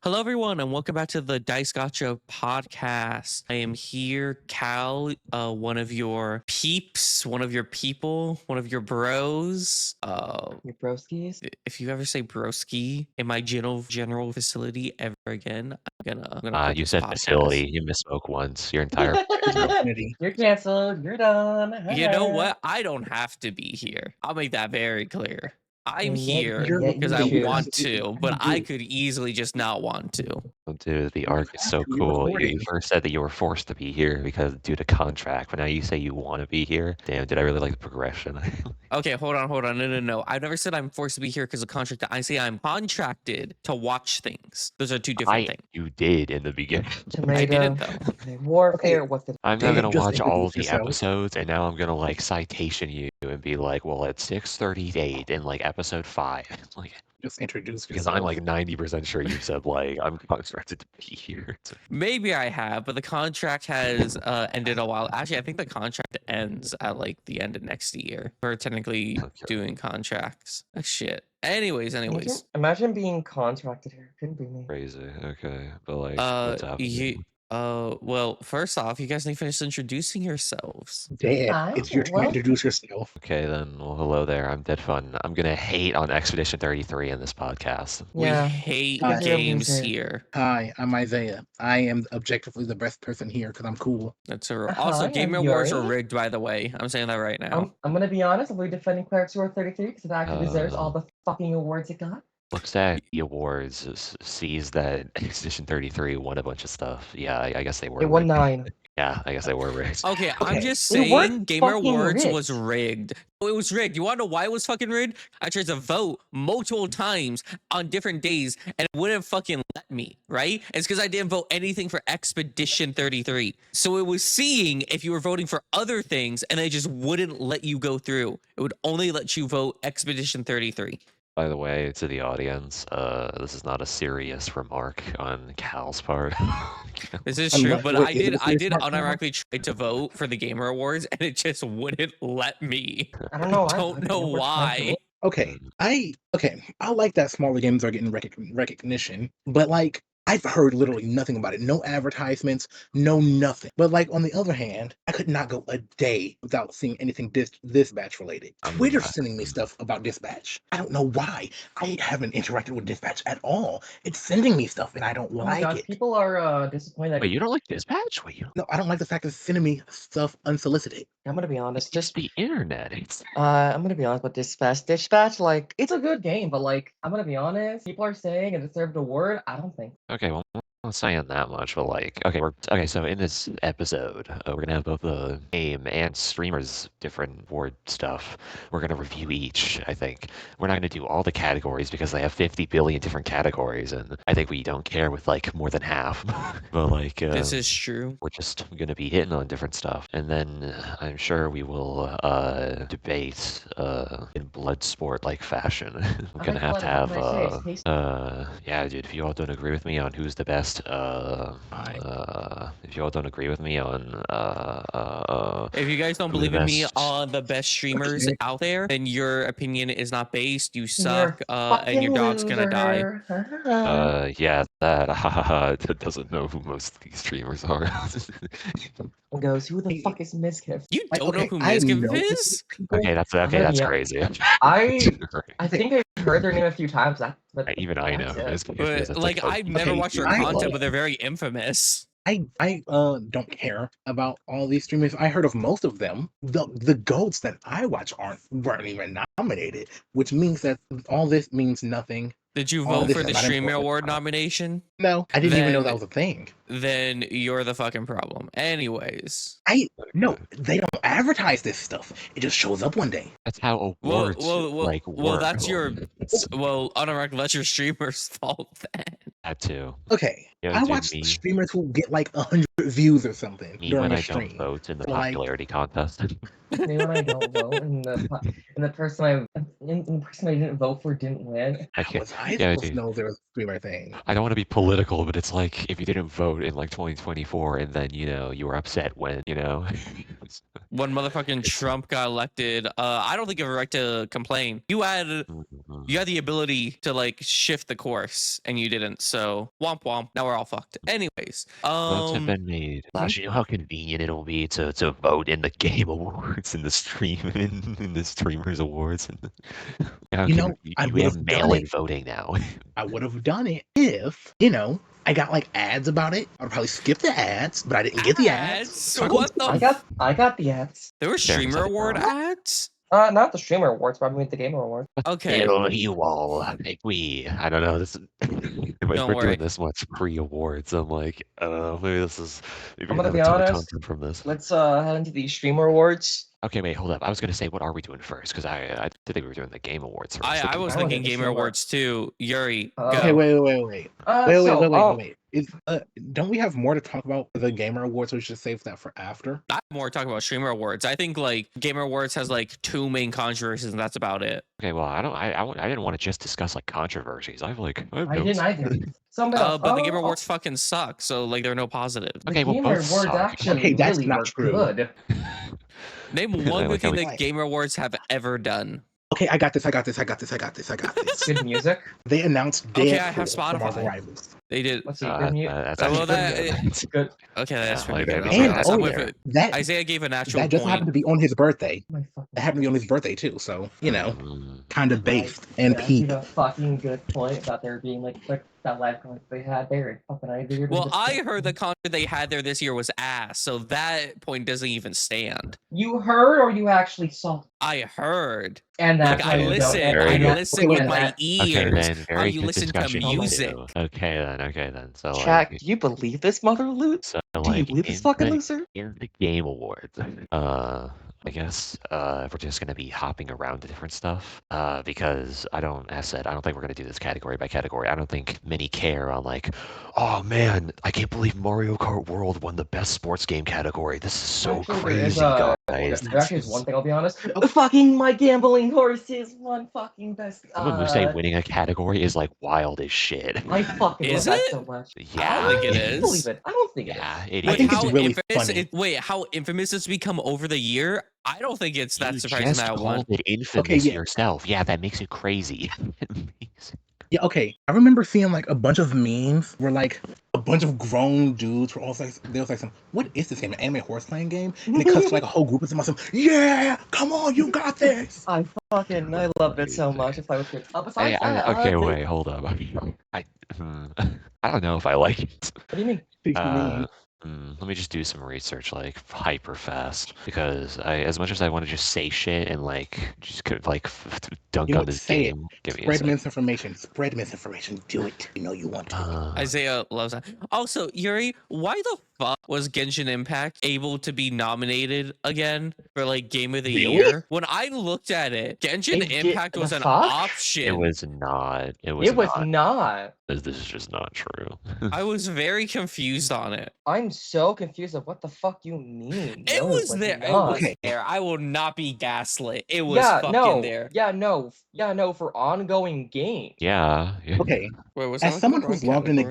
Hello, everyone, and welcome back to the Gatcha podcast. I am here, Cal, one of your peeps, one of your people, one of your bros. Your broskies? If you ever say broski in my general facility ever again, I'm gonna quit You this said podcast. facility. You misspoke once. Your entire You're canceled. You're done. You know what? I don't have to be here. I'll make that very clear. I'm here because I want to, but I could easily just not want to. Dude, the arc is so cool. You first said that you were forced to be here because due to contract, but now you say you want to be here. Damn, did I really like the progression? Okay, hold on. No. I've never said I'm forced to be here because of contract. I say I'm contracted to watch things. Those are two different things. You did in the beginning. I didn't though. Warfare. What's the? I'm not gonna watch all of the episodes, and now I'm gonna like citation you and be like, well, at 6:38 in like episode 5, like. Just introduce yourself. Because I'm like 90% sure you said like I'm contracted to be here. Maybe I have, but the contract has ended a while. Actually, I think the contract ends at like the end of next year. We're technically doing contracts. Oh, shit. Anyways. Imagine being contracted here. Couldn't be me. Crazy. Okay, but like, what's happening? Well, first off, you guys need to finish introducing yourselves. Dad, it's your turn to introduce yourself. Okay, then. Well, hello there. I'm DeadFun. I'm gonna hate on Expedition 33 in this podcast. Yeah. We hate games here. Hi, I'm Isaiah. I am objectively the best person here because I'm cool. That's also Game Awards are rigged, by the way. I'm saying that right now. I'm gonna be honest. I'm defending Clalagraphor 33 because it actually deserves all the fucking awards it got. Looks at the awards, sees that Expedition 33 won a bunch of stuff. Yeah, I guess they were. It won 9. Yeah, I guess they were rigged. Okay, I'm just saying Gamer Awards was rigged. It was rigged. You want to know why it was fucking rigged? I tried to vote multiple times on different days and it wouldn't fucking let me, right? It's because I didn't vote anything for Expedition 33. So it was seeing if you were voting for other things and they just wouldn't let you go through. It would only let you vote Expedition 33. By the way, to the audience, this is not a serious remark on Cal's part. This is true, but I did unironically try to vote for the Gamer Awards, and it just wouldn't let me. I don't know. I don't know why. Okay, I like that smaller games are getting recognition, but like I've heard literally nothing about it. No advertisements, no nothing. But like on the other hand, I could not go a day without seeing anything Dispatch related. Twitter's sending me stuff about Dispatch. I don't know why. I haven't interacted with Dispatch at all. It's sending me stuff and I don't like it. People are disappointed. Wait, you don't like Dispatch? Wait, No, I don't like the fact that it's sending me stuff unsolicited. I'm gonna be honest. Just the internet. I'm gonna be honest with Dispatch. Dispatch, like, it's a good game, but like, I'm gonna be honest. People are saying it deserved a word. I don't think. Okay, well, I'm not saying that much, but like, okay, so in this episode, we're gonna have both the game and streamers different award stuff. We're gonna review each, I think. We're not gonna do all the categories because they have 50 billion different categories, and I think we don't care with like more than half. But like, this is true. We're just gonna be hitting on different stuff, and then I'm sure we will debate in blood sport like fashion. We're gonna have to have yeah, dude. If you all don't agree with me on who's the best, if you all don't agree with me on if you guys don't believe in me on the best streamers out there, then your opinion is not based. You suck, and your dog's gonna die. Yeah, that doesn't know who most of these streamers are. Goes, who the fuck is Mizkif? You don't know who Mizkif is? Okay, that's crazy. I think I've heard their name a few times. But even I know. But like, I've never watched their content, but they're very infamous. I don't care about all these streamers. I heard of most of them. The GOATs that I watch weren't even nominated, which means that all this means nothing. Did you vote for the Streamer Award nomination? No, I didn't even know that was a thing. Then you're the fucking problem. Anyways. No, they don't advertise this stuff. It just shows up one day. That's how awards work. Well, that's that's your streamer's fault then. That too. Okay, I watch streamers who get like 100 views or something during a stream. Don't vote in the popularity contest. Me when I don't vote, and the person I didn't vote for didn't win. I supposed to know there was a streamer thing. I don't want to be political, but it's like if you didn't vote in like 2024, and then you were upset when when motherfucking Trump got elected. I don't think you have a right to complain. You had You had the ability to like shift the course, and you didn't. So womp womp. Now we're all fucked. Anyways, Votes have been made. Flash, you know how convenient it'll be to vote in the game awards, in the stream, in the streamers awards, and how You can know, I you would have have done mail-in it. voting now? I would have done it if, I got like ads about it. I'd probably skip the ads, but I didn't get the ads. ads. So What the? I got the ads. There were Fair streamer enough. award ads. Not the streamer awards, but I mean the gamer awards. Okay. You all, like I don't know. This is, if Don't we're worry. doing this much pre-awards, I'm like, I don't know. Maybe this is. Maybe I'm we're gonna gonna have be a ton of honest. content from this. Let's head into the streamer awards. Okay, wait, hold up. I was gonna say, what are we doing first? Because I did think we were doing the game awards first. I was I thinking wanted to gamer see awards too. Yuri, go. okay, wait. So, Wait. Don't we have more to talk about the gamer awards? We should save that for after. I'm more talking about streamer awards. I think like gamer awards has like 2 main controversies, and that's about it. Okay, well, I didn't want to just discuss like controversies. I have I notes. didn't either. Somebody else. But the gamer awards fucking suck. So like there are no positives. The Okay, well, gamer both awards suck. actually Okay, that's really not were true. good. Name I one good like how thing we- that gamer awards have ever done. Okay, I got this. Good music. They announced Okay, I have Deadpool from Marvel Spotify. Rivals. They did. Let's see. Good music. That's Well, actually that- pretty good. Good. Okay, that's Yeah, pretty like, good. okay, And That's oh, not yeah. with it. That Isaiah gave an actual that just point. happened to be on his birthday. My fucking That happened to be on his birthday too. So Mm. kind of based and yeah, peak. a fucking good point about there being like that live concert they had there. And fucking I figured. Well, I heard the concert they had there this year was ass, so that point doesn't even stand. You heard or you actually saw? I heard. And that's Like why I you don't- listened. and I that- listened okay, with my that- ears. Okay, then. How Very you good listen to discussion. music. Okay, then. So, Jack, like, do you believe this, mother loot? so, Do you like, believe this in fucking the- loser? in the game awards, I guess if we're just gonna be hopping around to different stuff, because I don't think we're gonna do this category by category. I don't think many care on like, oh man, I can't believe Mario Kart World won the best sports game category. This is so Actually, there crazy, is, guys. There actually is one thing I'll be honest. Fucking my gambling horses won fucking best. Someone who say winning a category is like wild as shit. I fucking Is love that it? so much. Yeah, I don't think it I is. don't believe it. I don't think Yeah, it it I is. think it's how really infamous funny. Wait, how infamous it's become over the year? I don't think it's that You surprising just that I won. called it infamous yeah. yourself. Yeah, that makes it crazy. It makes it- Yeah, okay. I remember seeing like a bunch of memes where like a bunch of grown dudes were all like, they was like, what is this game? An anime horse playing game? And it cuts to like a whole group of them. Yeah, come on, you got this. I loved it so much. If I was good. Besides that, okay, they- wait, hold up. I don't know if I like it. What do you mean? Let me just do some research like hyper fast because as much as I want to just say shit and like just like dunk You know on what, this say it. game, give me a Spread sec. misinformation. Spread misinformation. Do it. You know you want to. Isaiah loves that. Also, Yuri, why the fuck was Genshin Impact able to be nominated again for like Game of the Really? Year? When I looked at it, Genshin It did- Impact was the an fuck? option. It was not. It was, It was not. not. This is just not true. I was very confused on it. I'm so confused of what the fuck you mean. It No, was like, there. It not. was Okay. there. I will not be gaslit. It was Yeah, fucking no. there. Yeah, no. For ongoing games. Yeah. Okay. Wait, was As someone who's logged into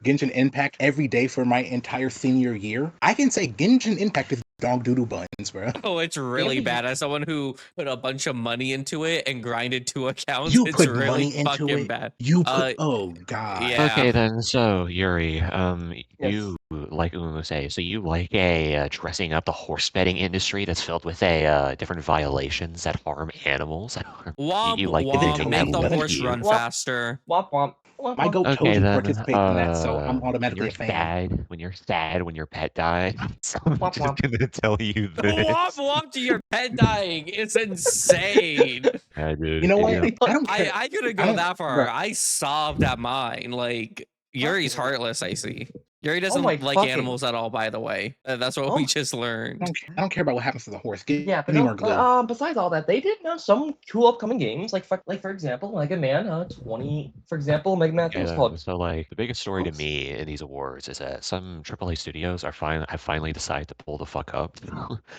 Genshin Impact every day for my entire senior year, I can say Genshin Impact is dog doodle buns, bro. Oh, it's really Really? bad. As someone who put a bunch of money into it and grinded 2 accounts, You it's put really money into fucking it. bad. You put Uh, god. yeah. Okay then, so Yuri, Yes. you like Umuse, so you like a dressing up the horse betting industry that's filled with different violations that harm animals. Womp You like the womp, thing make that the lets horse you- run Womp. faster. Womp womp. Womp My womp. goat Okay Toji then, participates in that, so I'm when automatically you're a fan. sad when your pet died. So I'm Womp just womp. gonna tell you this. Womp womp to your pet dying. It's insane. Yeah, dude, You know what? yeah. I don't care. I couldn't I go don't- that far. bruh. I sobbed at mine. Like Yuri's heartless. I see. Yuri doesn't my like fucking- animals at all. By the way, that's what Oh. we just learned. I don't care about what happens to the horse. Give Yeah, but me no, more glue. besides all that, they did some cool upcoming games, like for example, Mega Man 20. For example, Mega Man Okay, was then, called. so like the biggest story to Oops. me in these awards is that some AAA studios have finally decided to pull the fuck up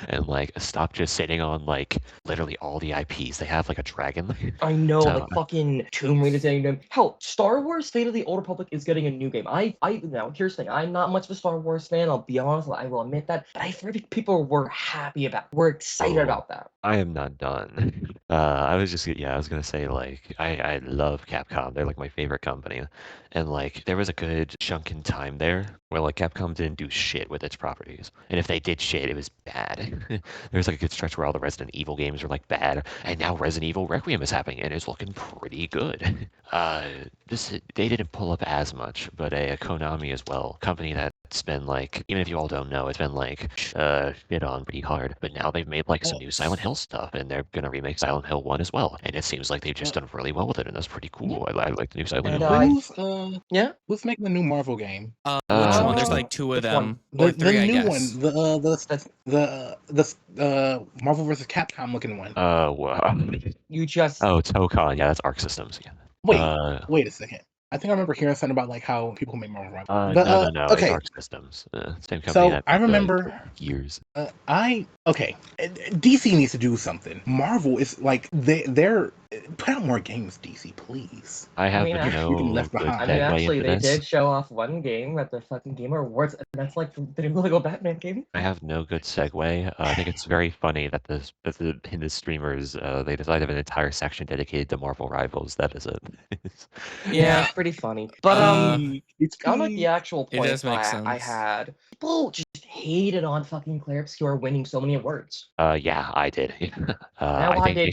and like stop just sitting on like literally all the IPs. They have like a dragon. I know, So- like fucking Tomb Raider's getting them. Hell, Star Wars: Fate of the Old Republic is getting a new game. Now here's the thing. I'm not much of a Star Wars fan. I'll be honest. I will admit that. But I heard people were happy about, were excited Oh, about that. I am not done. I was just yeah, I was gonna say like I love Capcom. They're like my favorite company, and like there was a good chunk in time there where like Capcom didn't do shit with its properties, and if they did shit, it was bad. There was like a good stretch where all the Resident Evil games were like bad, and now Resident Evil Requiem is happening and it's looking pretty good. They didn't pull up as much, but a Konami as well, company that's been like, even if you all don't know, it's been like shit on pretty hard. But now they've made like some new Silent Hill stuff, and they're gonna remake Silent Hill 1 as well. And it seems like they've just done really well with it, and that's pretty cool. I like the new Silent And Hill. yeah. Who's making the new Marvel game? Which one? There's like 2 of which one? them, or 3, I new guess. one, the Marvel versus Capcom looking one. Wow. You just Oh, Tokon. Yeah, that's Arc Systems. Yeah. Wait a second. I think I remember hearing something about like how people can make Marvel Rivals. No. It's Okay, Arc Systems. Same company so that I made the remember. years. DC needs to do something. Marvel is like they're put out more games. DC, please. I have mean, no actually- You're getting left good behind. I mean, segue actually, into they this. did show off one game at the fucking Game Awards, and that's like the new Lego Batman game. I have no good segue. I think it's very funny that in the streamers they decided to have an entire section dedicated to Marvel Rivals. That is it. Yeah, it's pretty funny. But It's on like the actual It point does make I sense. had, people just hated on fucking Clalagraphor winning so many awards. Yeah, I did. Now, I why think did you?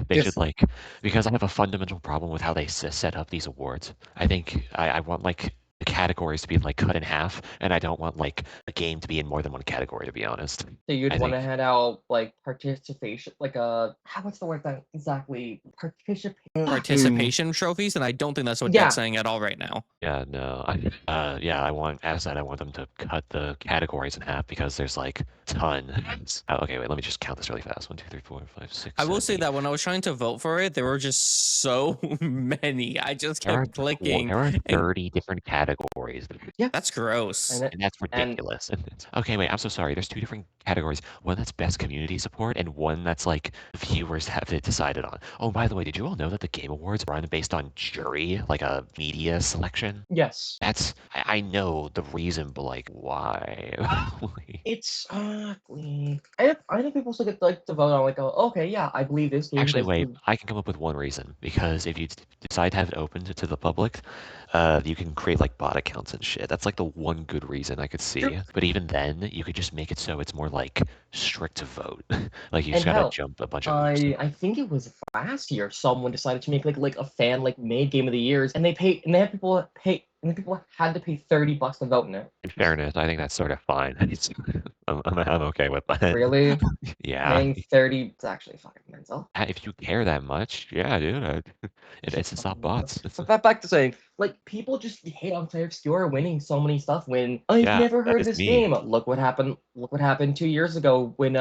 they should like because I have a fundamental problem with how they set up these awards. I think I want like the categories to be like cut in half, and I don't want like a game to be in more than one category. To be honest, So you'd I want to think- hand out like participation, like what's the word that exactly? Participation trophies, and I don't think that's what Yeah. Dead's saying at all right now. yeah, no, I want them to cut the categories in half because there's like tons. Okay, wait, let me just count this really fast. 1, 2, 3, 4, 5, 6. I will 7, say 8. that when I was trying to vote for it, there were just so many. I just There are kept clicking. There are and 30 different categories. That's gross. And And that's ridiculous. Okay, wait, I'm so sorry. There's 2 different categories. One that's best community support, and one that's like viewers have it decided on. Oh, by the way, did you all know that the Game Awards run based on jury, like a media selection? yes, I know the reason, but like, why? it's I think people still get like to vote on like, okay, yeah, I believe this game. Actually, does wait, good. I can come up with one reason. Because if you decide to have it open to the public, you can create like bot accounts and shit. That's like the one good reason I could see. Sure. But even then, you could just make it so it's more like strict to vote. Like you And just gotta hell, jump a bunch of hoops. I think it was last year someone decided to make like a fan like made game of the years, and they had people pay. And the people had to pay $30 to vote in it. In fairness, I think that's sort of fine. I'm okay with that. Really? Yeah. Paying 30 is actually fucking mental. If you care that much, yeah, dude. It's to stop bots. But back to saying, like, people just hate on Claire Obscure winning so many stuff when I've Yeah, never that heard is this me. game. Look what happened 2 years ago when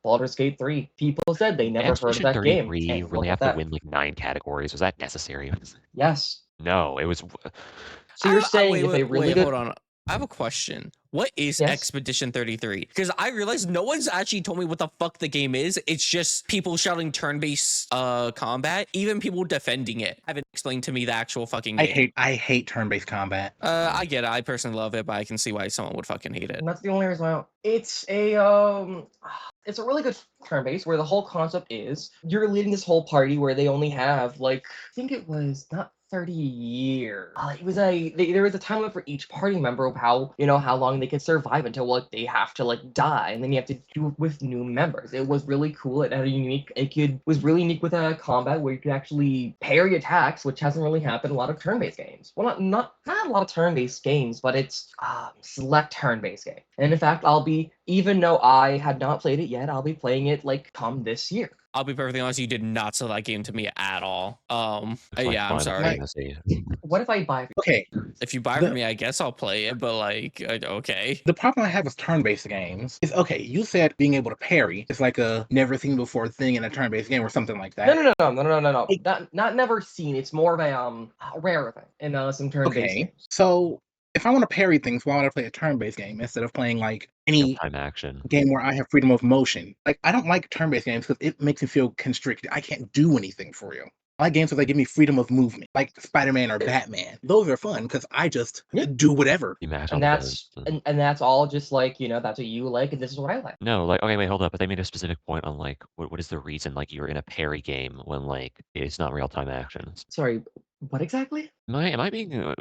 Baldur's Gate 3. People said they never heard of Expedition that game. 33 And really look have at to that. win like 9 categories. Was that necessary? Yes. No, it was. So you're I- saying wait, if they wait, really wait, good hold on. I have a question. What is Yes? Expedition 33? Because I realized no one's actually told me what the fuck the game is. It's just people shouting turn-based combat, even people defending it haven't explained to me the actual fucking game. I hate turn-based combat. I get it. I personally love it, but I can see why someone would fucking hate it. And that's the only reason why it's a really good turn base where the whole concept is you're leading this whole party where they only have like I think it was not 30 years. It was there was a time limit for each party member of how long they could survive until like they have to like die, and then you have to do it with new members. It was really cool. It had a unique. Was really unique with a combat where you could actually parry attacks, which hasn't really happened in a lot of turn-based games. Well, not a lot of turn-based games, but it's select turn-based game. And in fact, even though I had not played it yet, I'll be playing it like come this year. I'll be perfectly honest, you did not sell that game to me at all. Looks like Yeah, I'm Final sorry. Fantasy. What if I buy? Okay, If you buy The- from me, I guess I'll play it, but like, okay. the problem I have with turn-based games is okay. You said being able to parry is like a never-seen-before thing in a turn-based game or something like that. No. Not never seen. It's more of a rare thing in some turn-based Okay, games. so if I want to parry things, why would I play a turn-based game instead of playing like any Time action. game where I have freedom of motion? Like I don't like turn-based games because it makes me feel constricted. I can't do anything for you. I like games where they give me freedom of movement, like Spider-Man or Batman. Those are fun because I just do whatever. You match all And the that's buttons. and that's all just like, that's what you like, and this is what I like. No, like, okay, wait, hold up. But they made a specific point on like what is the reason like you're in a parry game when like it's not real time actions. Sorry, what exactly? Am I being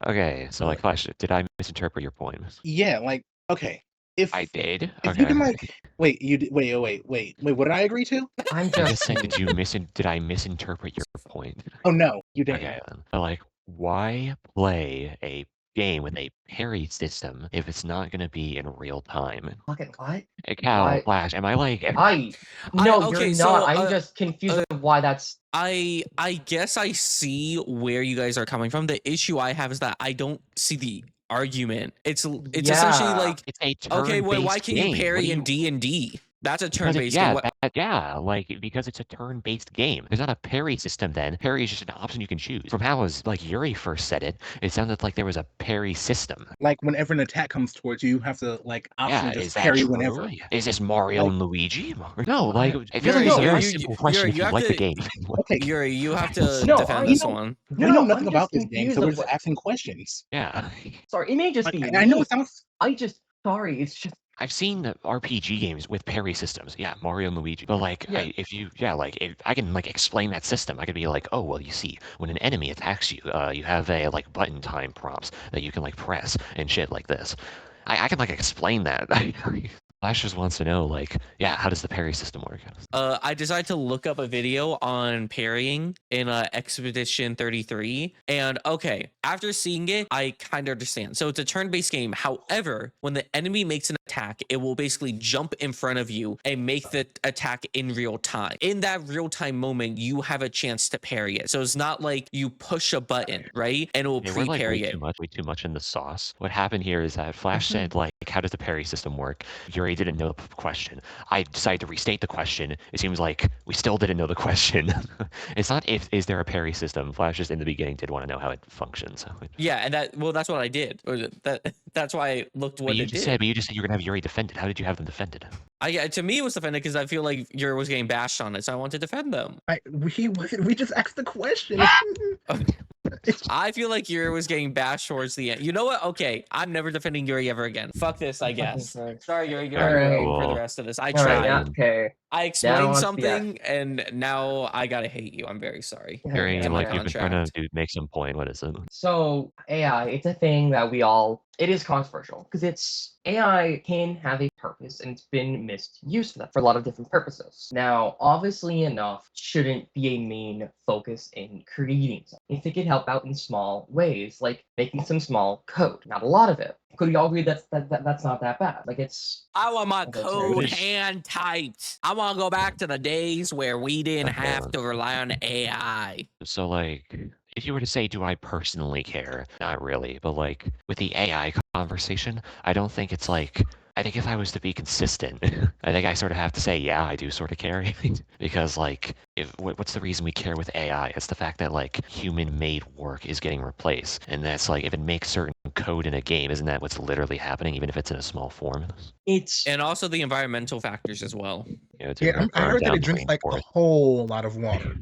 okay? So like, Flash, did I misinterpret your point? Yeah, like okay, if I did. if you Okay. can like wait, you did, wait, what did I agree to? I'm I'm just just saying, did I misinterpret your point? Oh no, you didn't. Okay, then. But like, why play a game with a parry system if it's not going to be in real time? fucking what? Hey, Cal, Why? Flash, am I like? No, okay, you're so, not. I'm just confused of why that's. I guess I see where you guys are coming from. The issue I have is that I don't see the argument. It's essentially Yeah. like, It's a okay, wait, why turn-based can you game. What parry do in you? D&D? That's a Because turn-based game. What, like because it's a turn-based game. There's not a parry system then. Parry is just an option you can choose. From how as like Yuri first said it, it sounded like there was a parry system. Like whenever an attack comes towards you, you have to like option Yeah, just is that parry true? whenever. Is this Mario Like- and Luigi? No, like it feels Yuri, like it's a no, very you- simple question Yuri, if you you have like the to- game. Okay, Yuri, you have to No, defend you this know- one. we know I'm nothing just about this game, confused so we're of just what- asking questions. Yeah. Sorry, it may just Like, be I know me. it sounds. Sorry, it's just. I've seen RPG games with parry systems. Yeah, Mario and Luigi. But like, Yeah. if I can like explain that system, I could be like, oh well, you see, when an enemy attacks you, you have a like button time prompts that you can like press and shit like this. I can like explain that. Flash just wants to know like, yeah, how does the parry system work? I decided to look up a video on parrying in Expedition 33. And okay, after seeing it, I kind of understand. So it's a turn-based game. However, when the enemy makes an attack, it will basically jump in front of you and make the attack in real time. In that real-time moment, you have a chance to parry it. So it's not like you push a button, right? And it will Yeah, we're like pre-parry it. way too much in the sauce. What happened here is that Flash said like, how does the parry system work? Yuri didn't know the question. I decided to restate the question. It seems like we still didn't know the question. It's not is there a parry system. Flash just in the beginning did want to know how it functions. Yeah, and that's what I did. That's why I looked what But you it just did. said you're gonna have Yuri defended. How did you have them defended? To me, it was defended because I feel like Yuri was getting bashed on it, so I want to defend them. We just asked the question. I feel like Yuri was getting bashed towards the end. You know what? Okay, I'm never defending Yuri ever again. Fuck this, I guess. Sorry, Yuri, you're Alright. ruined for the rest of this. I All right, tried. yeah, okay. I Now explained let's be something, and now I gotta hate you. I'm very sorry. Yuri, It's my like you've been trying to contract. make some point. What is it? So AI, it's a thing that it is controversial because AI can have a purpose and it's been misused for that for a lot of different purposes. Now, obviously enough, shouldn't be a main focus in creating something. If it could help out in small ways, like making some small code, not a lot of it. Could we all agree that's not that bad? Like it's I want my Okay, code sorry. hand typed. I want to go back to the days where we didn't have to rely on AI. So like, if you were to say, do I personally care? Not really, but like with the AI conversation, I don't think it's like. I think if I was to be consistent, I think I sort of have to say, yeah, I do sort of care, because like, what's the reason we care with AI? It's the fact that like human-made work is getting replaced, and that's like if it makes certain code in a game, isn't that what's literally happening, even if it's in a small form? it's And also the environmental factors as well. You know, to Yeah, I burn heard that down it the drinks like a rainforest. whole lot of water.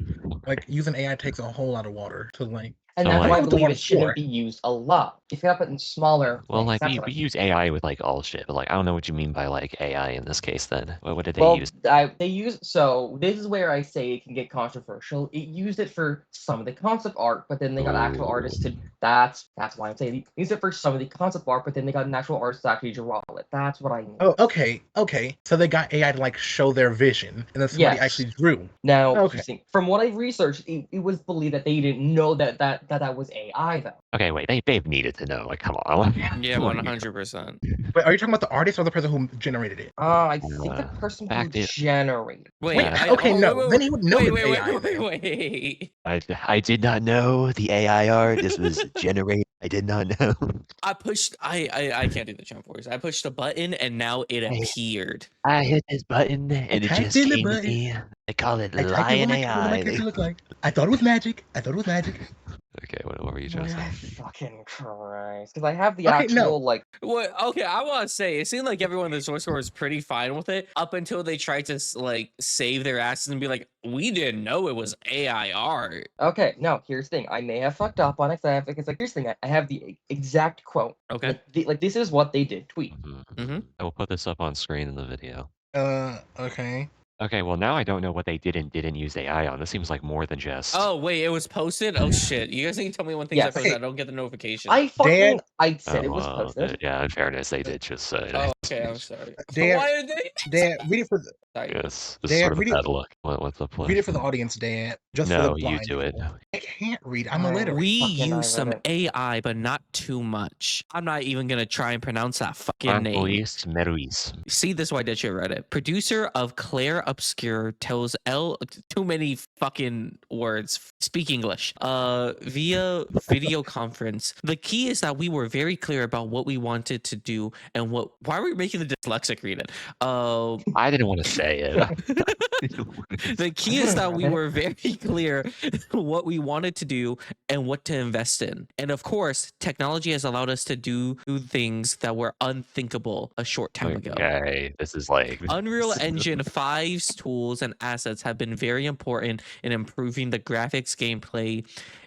Like using AI takes a whole lot of water to like. and So, that's like- why I What the believe one it shouldn't for? be used a lot. If you have it in smaller Well, things, like that's we, what I we use AI with like all shit, but like I don't know what you mean by like AI in this case. Then what did they Well, use? they use so this is where I say it can get controversial. It used it for some of the concept art, but then they got actual artists to. That's why I'm saying they used it for some of the concept art, but then they got an actual artist to actually draw it. That's what I mean. Oh, okay. So they got AI to like show their vision, and then somebody Yes. actually drew. Now, Okay. you see, from what I've researched, it was believed that they didn't know that was AI though. Okay, wait, they've needed to know. Like, come on. Yeah, 100%. But are you talking about the artist or the person who generated it? I think the Uh, person who fact is- generated. Wait, Yeah. Okay, no, then he would know wait, it's wait, AI. wait. I did not know the AI art. This was generated. I did not know. I can't do the jump voice. I pushed a button and now it Hey. appeared. I hit this button and it typed just in the came to button. me. They call it I typed in Lion what my AI. character looked like. I thought it was magic. Okay, what were you trying to say? Fucking Christ. Because I have the Okay, actual, no. like, What? Okay, I want to say it seemed like everyone in the source code was pretty fine with it up until they tried to like save their asses and be like, "We didn't know it was AI art." okay, no, here's the thing. I may have fucked up on it, because, like, here's the thing. I have the exact quote. Okay. Like, this is what they did tweet. Mhm. I will put this up on screen in the video. Okay. Okay, well now I don't know what they did and didn't use AI on. This seems like more than just. Oh wait, it was posted. Oh shit! You guys need to tell me when things Yes. are posted. Okay. I don't get the notification. I said it was well, posted. yeah, in fairness, they did just say Oh, that. okay. I'm sorry. Dad- Why are they? Dad, read it for the Sorry. Yes, this Dad, is sort of a read it- bad look. What's the play? read it for the audience, Dad. Just for the No, you blind do it. people. I can't read. I'm Fine. illiterate. We Fucking use some irrelevant. AI, but not too much. I'm not even gonna try and pronounce that fucking name. Francois Meruis. See, this is why that shit read it. Producer of Claire Obscure tells too many fucking words. Speak English. Via video conference. The key is that we were very clear about what we wanted to do and what. Why are we making the dyslexic read it? I didn't want to say it. The key is that we were very clear what we wanted to do and what to invest in. And of course, technology has allowed us to do things that were unthinkable a short time ago. Okay, this is like Unreal Engine 5's tools and assets have been very important in improving the graphics, gameplay,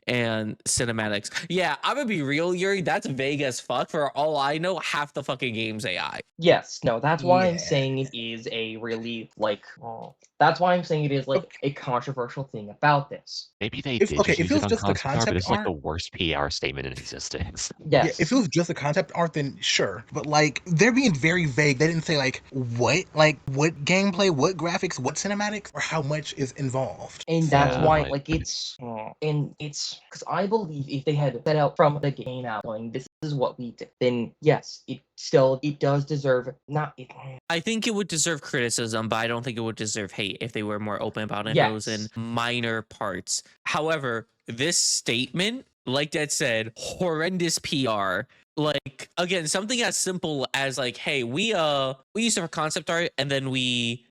and cinematics. Yeah, I'm gonna be real, Yuri. That's vague as fuck. For all I know, half the fucking game's AI. Yes, no, that's why I'm Yeah. saying it is a really, like, that's why I'm saying it is, like, a controversial thing about this. maybe they If- did okay, just if use it it was on just the concept art, but concept it's like the art- worst PR statement in existence. Yes. Yeah, if it was just a concept art, then sure. But like, they're being very vague. They didn't say like what gameplay, what graphics, what cinematics, or how much is involved. And that's Yeah, why, like- like, it's because I believe if they had set out from the game out going, this is what we did, then yes, it does deserve not. I think it would deserve criticism, but I don't think it would deserve hate if they were more open about it. If it was in Yes. minor parts. However, this statement, like Dad said, horrendous PR. Like, again, something as simple as like, hey, we used it for concept art and then we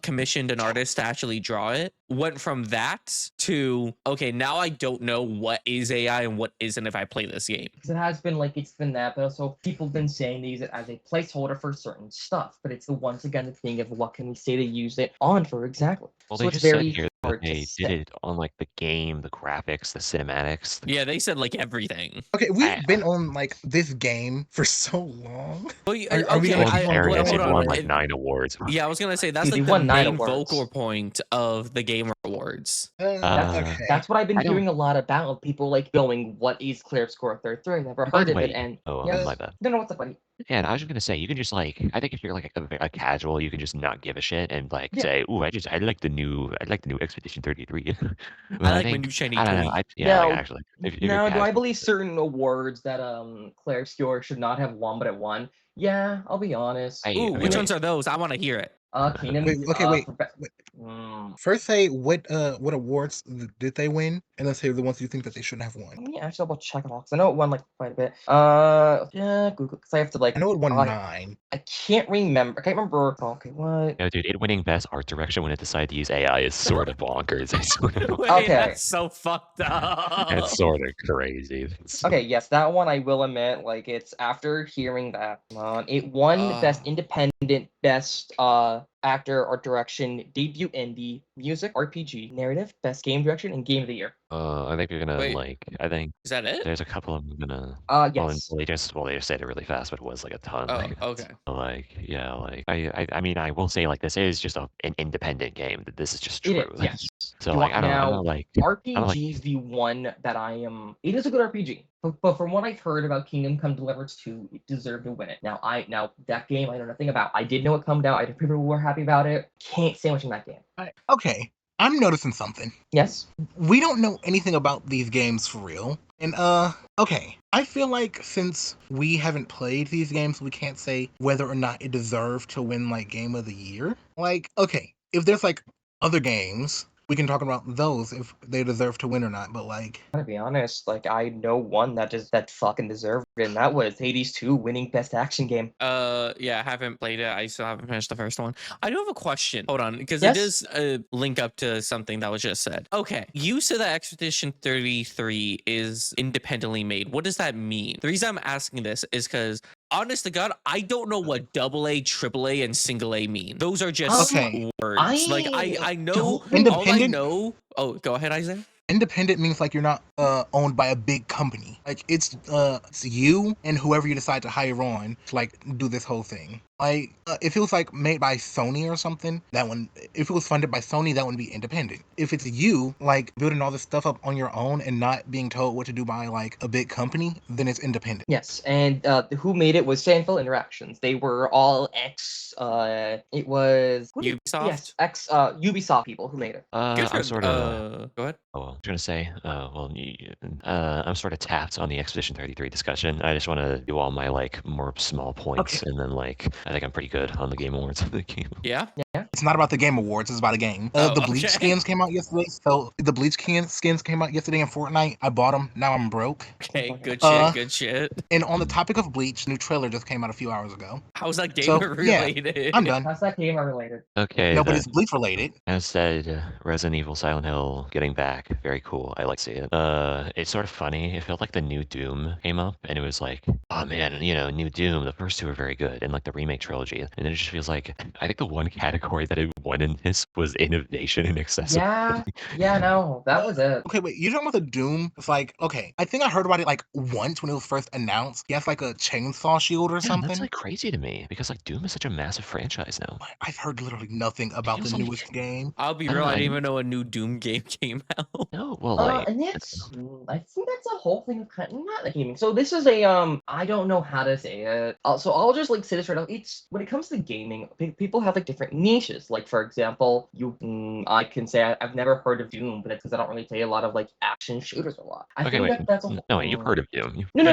commissioned an artist to actually draw it. Went from that to, okay, now I don't know what is AI and what isn't if I play this game. Because it has been like, it's been that, but also people have been saying they use it as a placeholder for certain stuff. But it's once again the thing of what can we say to use it on for exactly. Well, So they it's just said very here that hard to they did say. it on like the game, the graphics, the cinematics. Yeah, they said like everything. Okay, we've I- been on like this game for so long. Well, Are we gonna Well, keep in on fairness, going? it hold won on. like 9 awards. Yeah, I was gonna say that's They like the won 9 main awards. vocal point of the Game Awards. Okay. That's what I've been I don't- hearing a lot about. People like going, "What is Claire Score 33? I've never By heard the of it." way- And Oh, yes, my bad. no, what's up, buddy? Yeah, and I was just gonna say, you can just like, I think if you're like a casual, you can just not give a shit and like Yeah. say, "Ooh, I like the new Expedition 33." But I like my think, new shiny I don't know. toy. Yeah, like, Now- actually, if you're Now, do I casual- believe certain awards that Claire Obscure should not have won, but it won? Yeah, I'll be honest. Hey, Ooh, okay, which wait. ones are those? I want to hear it. Kingdom. Wait, okay, wait. for wait. Mm, First, say what awards did they win, and then say the ones you think that they shouldn't have won. let me actually double check it all because I know it won like quite a bit. Yeah, Google, because I have to like. I know it won I- 9. I can't remember. I can't remember. Okay, what? No, dude, it winning best art direction when it decided to use AI is sort of bonkers. I swear. Wait, Okay. that's so fucked up. It's sort of crazy. It's- Okay, yes, that one I will admit. Like, it's after hearing that, it won best independent, best actor or direction, debut indie, music, RPG, narrative, best game direction, and game of the year. I think you're gonna Wait. like. I think Is that it? there's a couple of them gonna. Yes. Well, they just said it really fast, but it was like a ton. Oh, like, okay. Like, yeah, like I mean, I will say like this is just an independent game. This is just It true. is, yes. So Do like I- I don't now, like. RPG is the one that I am. It is a good RPG, but from what I've heard about Kingdom Come Deliverance 2, it deserved to win it. Now that game I know nothing about. I did know it come out. I know people were happy about it. Can't say much in that game. Okay, I'm noticing something. Yes. We don't know anything about these games for real. And okay, I feel like since we haven't played these games, we can't say whether or not it deserved to win like Game of the Year. Like, okay, if there's like other games we can talk about those if they deserve to win or not. But like, To be honest, like I know one that fucking deserved it, and that was Hades 2 winning Best Action Game. Yeah, I haven't played it. I still haven't finished the first one. I do have a question. Hold on, because it Yes? does link up to something that was just said. Okay, you said that Expedition 33 is independently made. What does that mean? The reason I'm asking this is because, honest to God, I don't know what AA, AAA, and single A mean. Those are just Okay. words. Like I know don't know. all I Independent? know. Oh, go ahead, Isaiah. Independent means like you're not owned by a big company. Like it's you and whoever you decide to hire on to like do this whole thing. Like if it was like made by Sony or something, that one. If it was funded by Sony, that would be independent. If it's you like building all this stuff up on your own and not being told what to do by like a big company, then it's independent. Yes, and who made it was Sandville Interactions. They were all ex. It was Ubisoft? Yes, ex Ubisoft people who made it. Good for I'm sort of. go ahead. Oh, I was gonna say, I'm sort of tapped on the Expedition 33 discussion. I just want to do all my like more small points, and then like I think I'm pretty good on the Game Awards of the game. Yeah. It's not about the Game Awards. It's about a game. Oh, The Bleach okay. skins came out yesterday. So the Bleach skins came out yesterday in Fortnite. I bought them. Now I'm broke. Okay, good Uh, shit, good shit. And on the topic of Bleach, new trailer just came out a few hours ago. How's that game So, yeah, related? I'm done. How's that game related? Okay, No, but then. it's Bleach related. As said, Resident Evil Silent Hill getting back, very cool. I like to see it. It's sort of funny. It felt like the new Doom came up, and it was like, oh man, new Doom. The first two are very good, and like the remake trilogy. And then it just feels like I think the one category that it won in this was innovation and accessibility. Yeah, no, that was it. Okay, wait, you're talking about the Doom? It's like, okay, I think I heard about it like once when it was first announced. He has like a chainsaw shield or Yeah, something. that's like crazy to me because like Doom is such a massive franchise now. I've heard literally nothing about Feels the like- newest game. I'll be I don't real, know, I didn't I- even know a new Doom game came out. No, well, like And it's I think that's a whole thing of kind of not the gaming. So this is a I don't know how to say it. So I'll just like say this right now. It's when it comes to gaming, people have like different niches. Like for example, I can say I've never heard of Doom, but it's because I don't really play a lot of like action shooters a lot. I okay, think wait, that's a no, you've heard of Doom. No.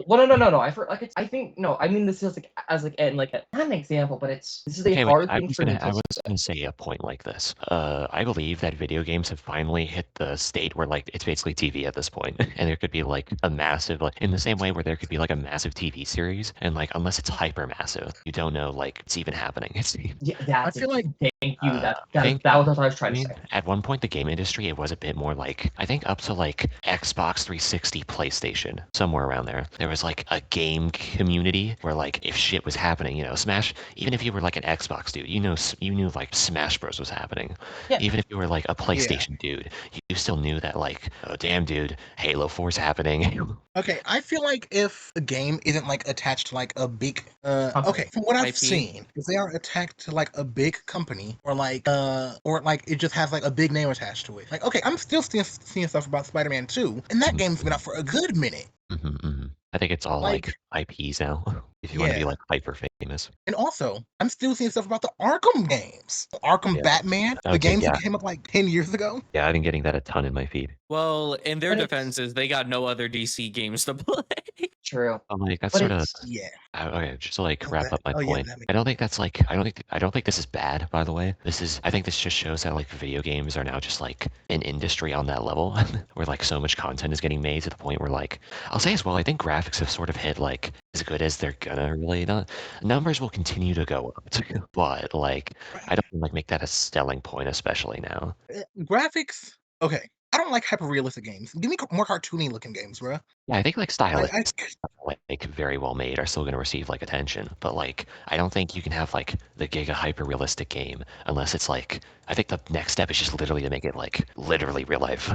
Well, no. I've heard like it's. I think no. I mean this is like as like and like not an example, but this is a Okay, wait, hard I thing was for me gonna to. say a point like this. I believe that video games have finally hit the state where like it's basically TV at this point, and there could be like a massive like in the same way where there could be like a massive TV series, and like unless it's hyper massive, you don't know like it's even happening. Yeah, that's I feel like thank you. That think- that was what I was I trying to mean, say. at one point, the game industry, it was a bit more like, I think up to like Xbox 360, PlayStation, somewhere around there. There was like a game community where like if shit was happening, Smash, even if you were like an Xbox dude, you knew like Smash Bros was happening. Yeah. Even if you were like a PlayStation dude, you still knew that like, oh damn dude, Halo 4's happening. okay, I feel like if a game isn't like attached to like a big okay, from what I've IP. seen, if they are attached to like a big company or like it just has like a big name attached to it. Like okay, I'm still seeing stuff about Spider-Man 2, and that game's been out for a good minute. I think it's all like IPs now. If you want to be Yeah. like hyper famous. And also, I'm still seeing stuff about the Arkham games. Arkham Yeah. Batman, the Okay, games yeah. that came up like 10 years ago. Yeah, I've been getting that a ton in my feed. Well, in their But it's- defenses, they got no other DC games to play. True. But like that's But sort of it's Yeah. okay. Just to like Oh, wrap that- up my oh, yeah, point, that makes- I don't think that's like I don't think this is bad. By the way, I think this just shows that like video games are now just like an industry on that level where like so much content is getting made to the point where like I'll say as well. I think graphics have sort of hit like as good as they're gonna really. Not numbers will continue to go up, but like I don't like make that a selling point, especially now. Graphics. Okay, I don't like hyper realistic games. Give me more cartoony looking games, bro. Yeah, I think like I, stylists like very well made are still going to receive like attention, but like I don't think you can have like the giga hyper realistic game unless it's like I think the next step is just literally to make it like literally real life.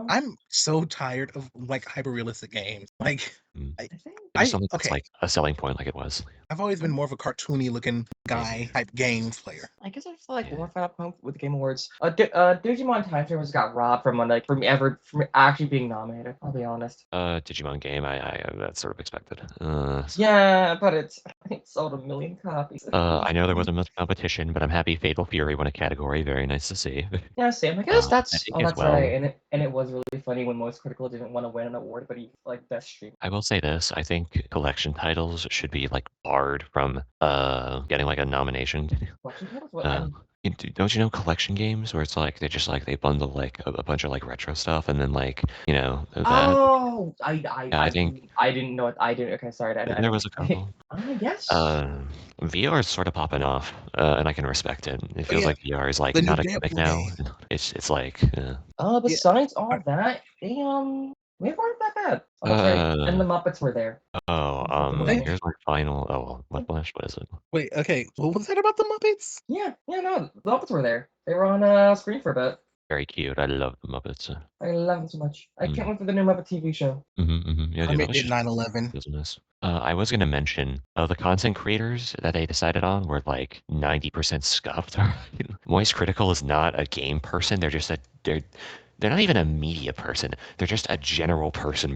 I'm so tired of like hyper realistic games. Like I I just don't think it's okay. like a selling point like it was. I've always been more of a cartoony looking guy type games player. I guess I just feel like Yeah. more fed up with the Game Awards. Digimon Time Travelers got robbed from from actually being nominated. I'll be honest. Digimon game, I that's sort of expected. Yeah, but it sold 1 million copies. I know there wasn't much competition, but I'm happy Fatal Fury won a category. Very nice to see. Yeah, Sam. I guess I that's think as that's well- right. And it was really funny when Most Critical didn't want to win an award, but he like best stream. I will say this: I think collection titles should be like barred from getting like a nomination. Collection titles? What? Uh, Don't you know collection games where it's like they just like they bundle like a bunch of like retro stuff and then like that. Oh, Yeah, I think I didn't know it. I didn't. Okay, sorry. I there didn't. was a couple. Yes. VR is sort of popping off, and I can respect it. It Oh, feels yeah, like VR is like the new not a gimmick Deadpool now. game. It's like Yeah, Besides I- all that, they weren't that bad. Oh, that's right. And the uh Muppets were there. Fucking they, Muppets. here's my final. Oh, well, what flash? What is it? wait, okay, what was that about the Muppets? Yeah, no, the Muppets were there. They were on screen for a bit. Very cute. I love the Muppets. I love them so much. I can't wait for the new Muppet TV show. Yeah, I dude, that meant was did just 9/11. business. I was gonna mention the content creators that they decided on were like 90% scuffed. Moist Critical is not a game person. They're just they're not even a media person. They're just a general person.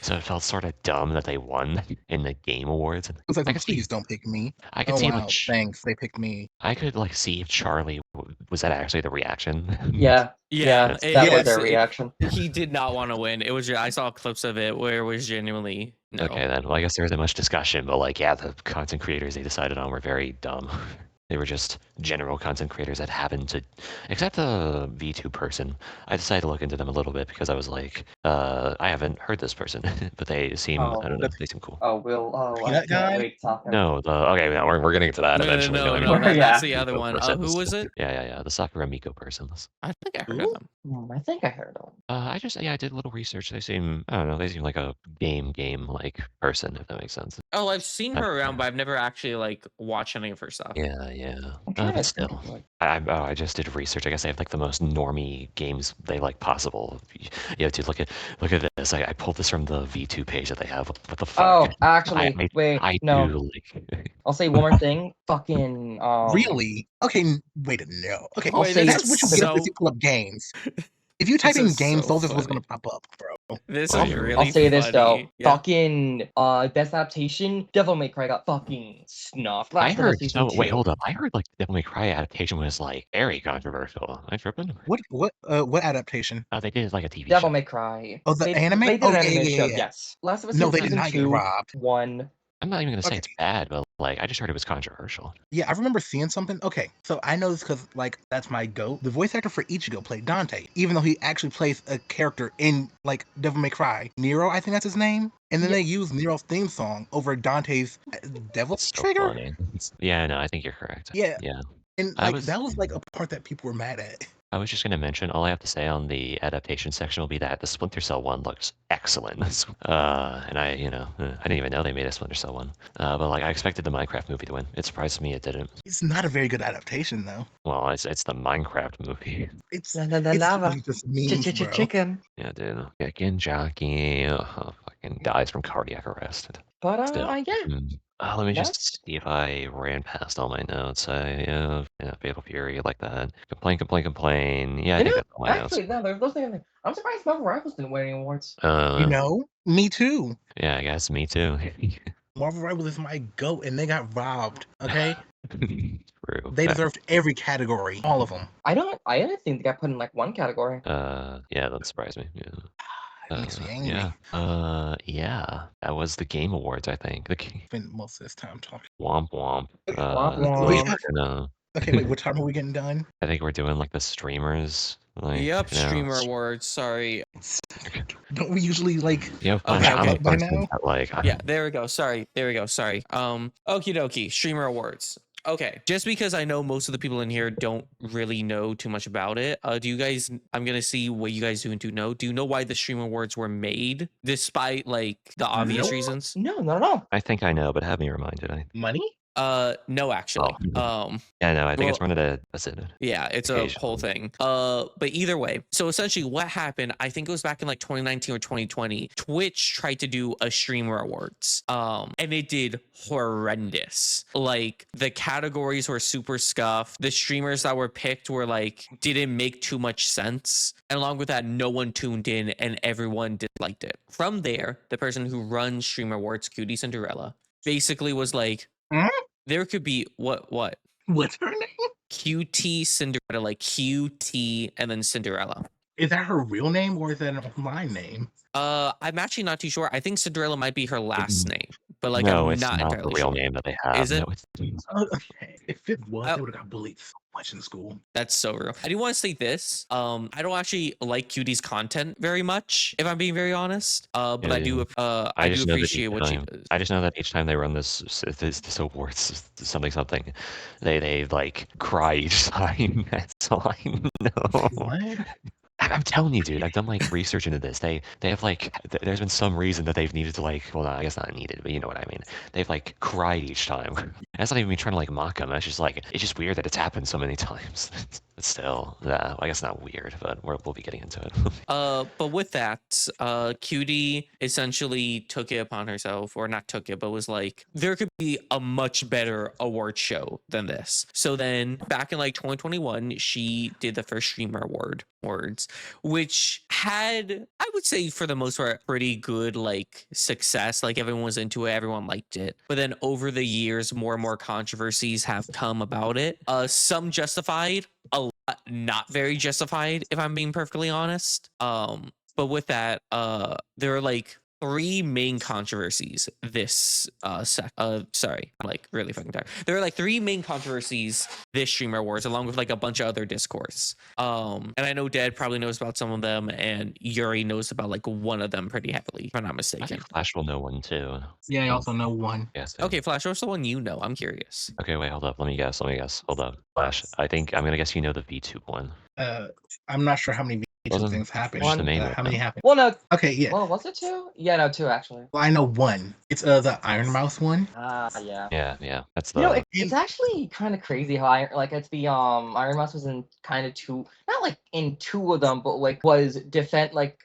So it felt sort of dumb that they won in the game awards. It's like, I could see, please don't pick me. I could Oh see like, wow, thanks, they picked me. I could like see if Charlie was that actually the reaction. Yeah, Yeah, it's definitely yes, their reaction. he did not want to win. It was. I saw clips of it where it was genuinely no. Okay, then. Well, I guess there isn't much discussion, but like, yeah, the content creators they decided on were very dumb. They were just general content creators that happened to, except the V2 person. I decided to look into them a little bit because I was like, I haven't heard this person, but they seem, I don't know, they seem cool. Oh, I Peanut can't guy? wait to talk. No, okay, no, we're gonna get to that No, eventually. no, I mean, no, we're- Yeah. that's the other one. persons. Who was it? Yeah, the Sakura Miko persons. I think I heard Who? of them. I think I heard of them. I did a little research. They seem, I don't know, they seem like a game like person, if that makes sense. Oh, I've seen her around, but I've never actually like watched any of her stuff. Yeah. I'm trying But to still. think of, like, I just did research. I guess they have like the most normie games they like possible. Yeah, dude, look at this. I pulled this from the V2 page that they have. What the fuck? Oh, actually, I wait, no. do like. I'll say one more thing. Fucking Really? Okay, wait, no. Okay, I'll say that's this what you is get if so- you pull up games. If you type This in is games, so those is what's funny. gonna pop up, bro. This Oh, is yeah. really I'll say this though. funny. Yeah. Fucking best adaptation, Devil May Cry got fucking snuffed. I Last of Us heard. Season So wait, 2. hold up. I heard like Devil May Cry adaptation was like very controversial. Am I tripping? What adaptation? They did like a TV Devil show. May Cry. Oh, the They anime? did Oh, an yeah, anime yeah, show, yeah. yes. Last of Us No, they did Season not get 2 robbed. won. I'm not even gonna say it's Okay. bad, but like I just heard it was controversial. Yeah, I remember seeing something. Okay, so I know this because like that's my goat. The voice actor for Ichigo played Dante, even though he actually plays a character in like Devil May Cry. Nero, I think that's his name. And then Yeah. they used Nero's theme song over Dante's Devil's It's so Trigger. funny. Yeah, no, I think you're correct. Yeah. Yeah. And I like was- that was like a part that people were mad at. I was just gonna mention, all I have to say on the adaptation section will be that the Splinter Cell one looks excellent. And I didn't even know they made a Splinter Cell one. But like I expected the Minecraft movie to win. It surprised me it didn't. It's not a very good adaptation though. Well, it's the Minecraft movie. It's La, la, la, it's lava. really just memes, bro. Chicken. Yeah, dude. Chicken jockey fucking dies from cardiac arrest. But Still. yeah. Let me That's- just see if I ran past all my notes. Fatal Fury, like that. Complain. Yeah, I You think know, that's all my notes. actually, no, there's those things. I'm surprised Marvel Rivals didn't win any awards. You know, me too. Yeah, I guess me too. Marvel Rivals is my goat, and they got robbed. Okay, True. they deserved every category, all of them. I didn't think they got put in like one category. Yeah, that surprised me. Yeah. It makes me angry. Yeah. That was the Game Awards, I think. The Spend most of this time talking. Womp Womp. Womp womp. No, Okay, wait, what time are we getting done? I think we're doing like the streamers. Like, Yep, you know, streamer awards. Sorry. Don't we usually like? You know, Okay, I'm a by person now? that, like, Yeah, there we go. Sorry. Okie dokie. Streamer awards. Okay, just because I know most of the people in here don't really know too much about it, do you guys? I'm gonna see what you guys do and do know. Do you know why the Stream Awards were made, despite like the obvious Nope. reasons? No, not at all. I think I know, but have me reminded. Money? No, actually. Yeah, no, I think it's Well- one of the. That's it. Yeah, it's a whole thing. But either way, so essentially what happened, I think it was back in like 2019 or 2020, Twitch tried to do a streamer awards. And it did horrendous. Like the categories were super scuffed. The streamers that were picked were like didn't make too much sense. And along with that, no one tuned in and everyone disliked it. From there, the person who runs Streamer Awards, Cutie Cinderella, basically was like, Hmm? there could be what? What's her name? QT Cinderella, like QT and then Cinderella. Is that her real name or is that an online name? I'm actually not too sure. I think Cinderella might be her last name, but like no, I'm it's not not the entirely real sure. name that they have. Is it? No, it's, Oh, okay. If it was, Oh. they would have got bullied so much in school. That's so real. I do want to say this. I don't actually like Cutie's content very much, if I'm being very honest. But Yeah, I do I do just know that appreciate each what she time, does. I just know that each time they run this awards something, they like cry each time. That's all I know. What? I'm telling you, dude. I've done like research into this. They have like there's been some reason that they've needed to like, well, I guess not needed, but you know what I mean. They've like cried each time. That's not even me trying to like mock them. That's just like it's just weird that it's happened so many times. But still, yeah, I guess not weird, but we'll be getting into it. But with that, Cutie essentially took it upon herself, or not took it, but was like, there could be a much better award show than this. So then back in like 2021, she did the first streamer awards, which had, I would say for the most part, pretty good like success. Like everyone was into it, everyone liked it. But then over the years, more and more controversies have come about it. Some justified, a lot not very justified, if I'm being perfectly honest. But with that, there are like three main controversies this sorry, I'm like really fucking tired. There are like three main controversies this streamer awards, along with like a bunch of other discourse. And I know Dead probably knows about some of them, and Yuri knows about like one of them pretty heavily, if I'm not I mistaken. think Flash will know one too. Yeah, I also know one. Yes. Okay, Flash, what's the one you know? I'm curious. Okay, wait, hold up. Let me guess. Hold up. Flash. I'm gonna guess you know the VTube one. I'm not sure how many Wasn't things happened. Flash the main How one? many happened? Well, no. Okay, yeah. Well, was it 2? Yeah, no, 2 actually. Well, I know one. It's the Iron Mouse one. Ah, yeah. Yeah. That's You know, the. it's actually kind of crazy how it's the Iron Mouse was in kind of 2, not like in 2 of them, but like was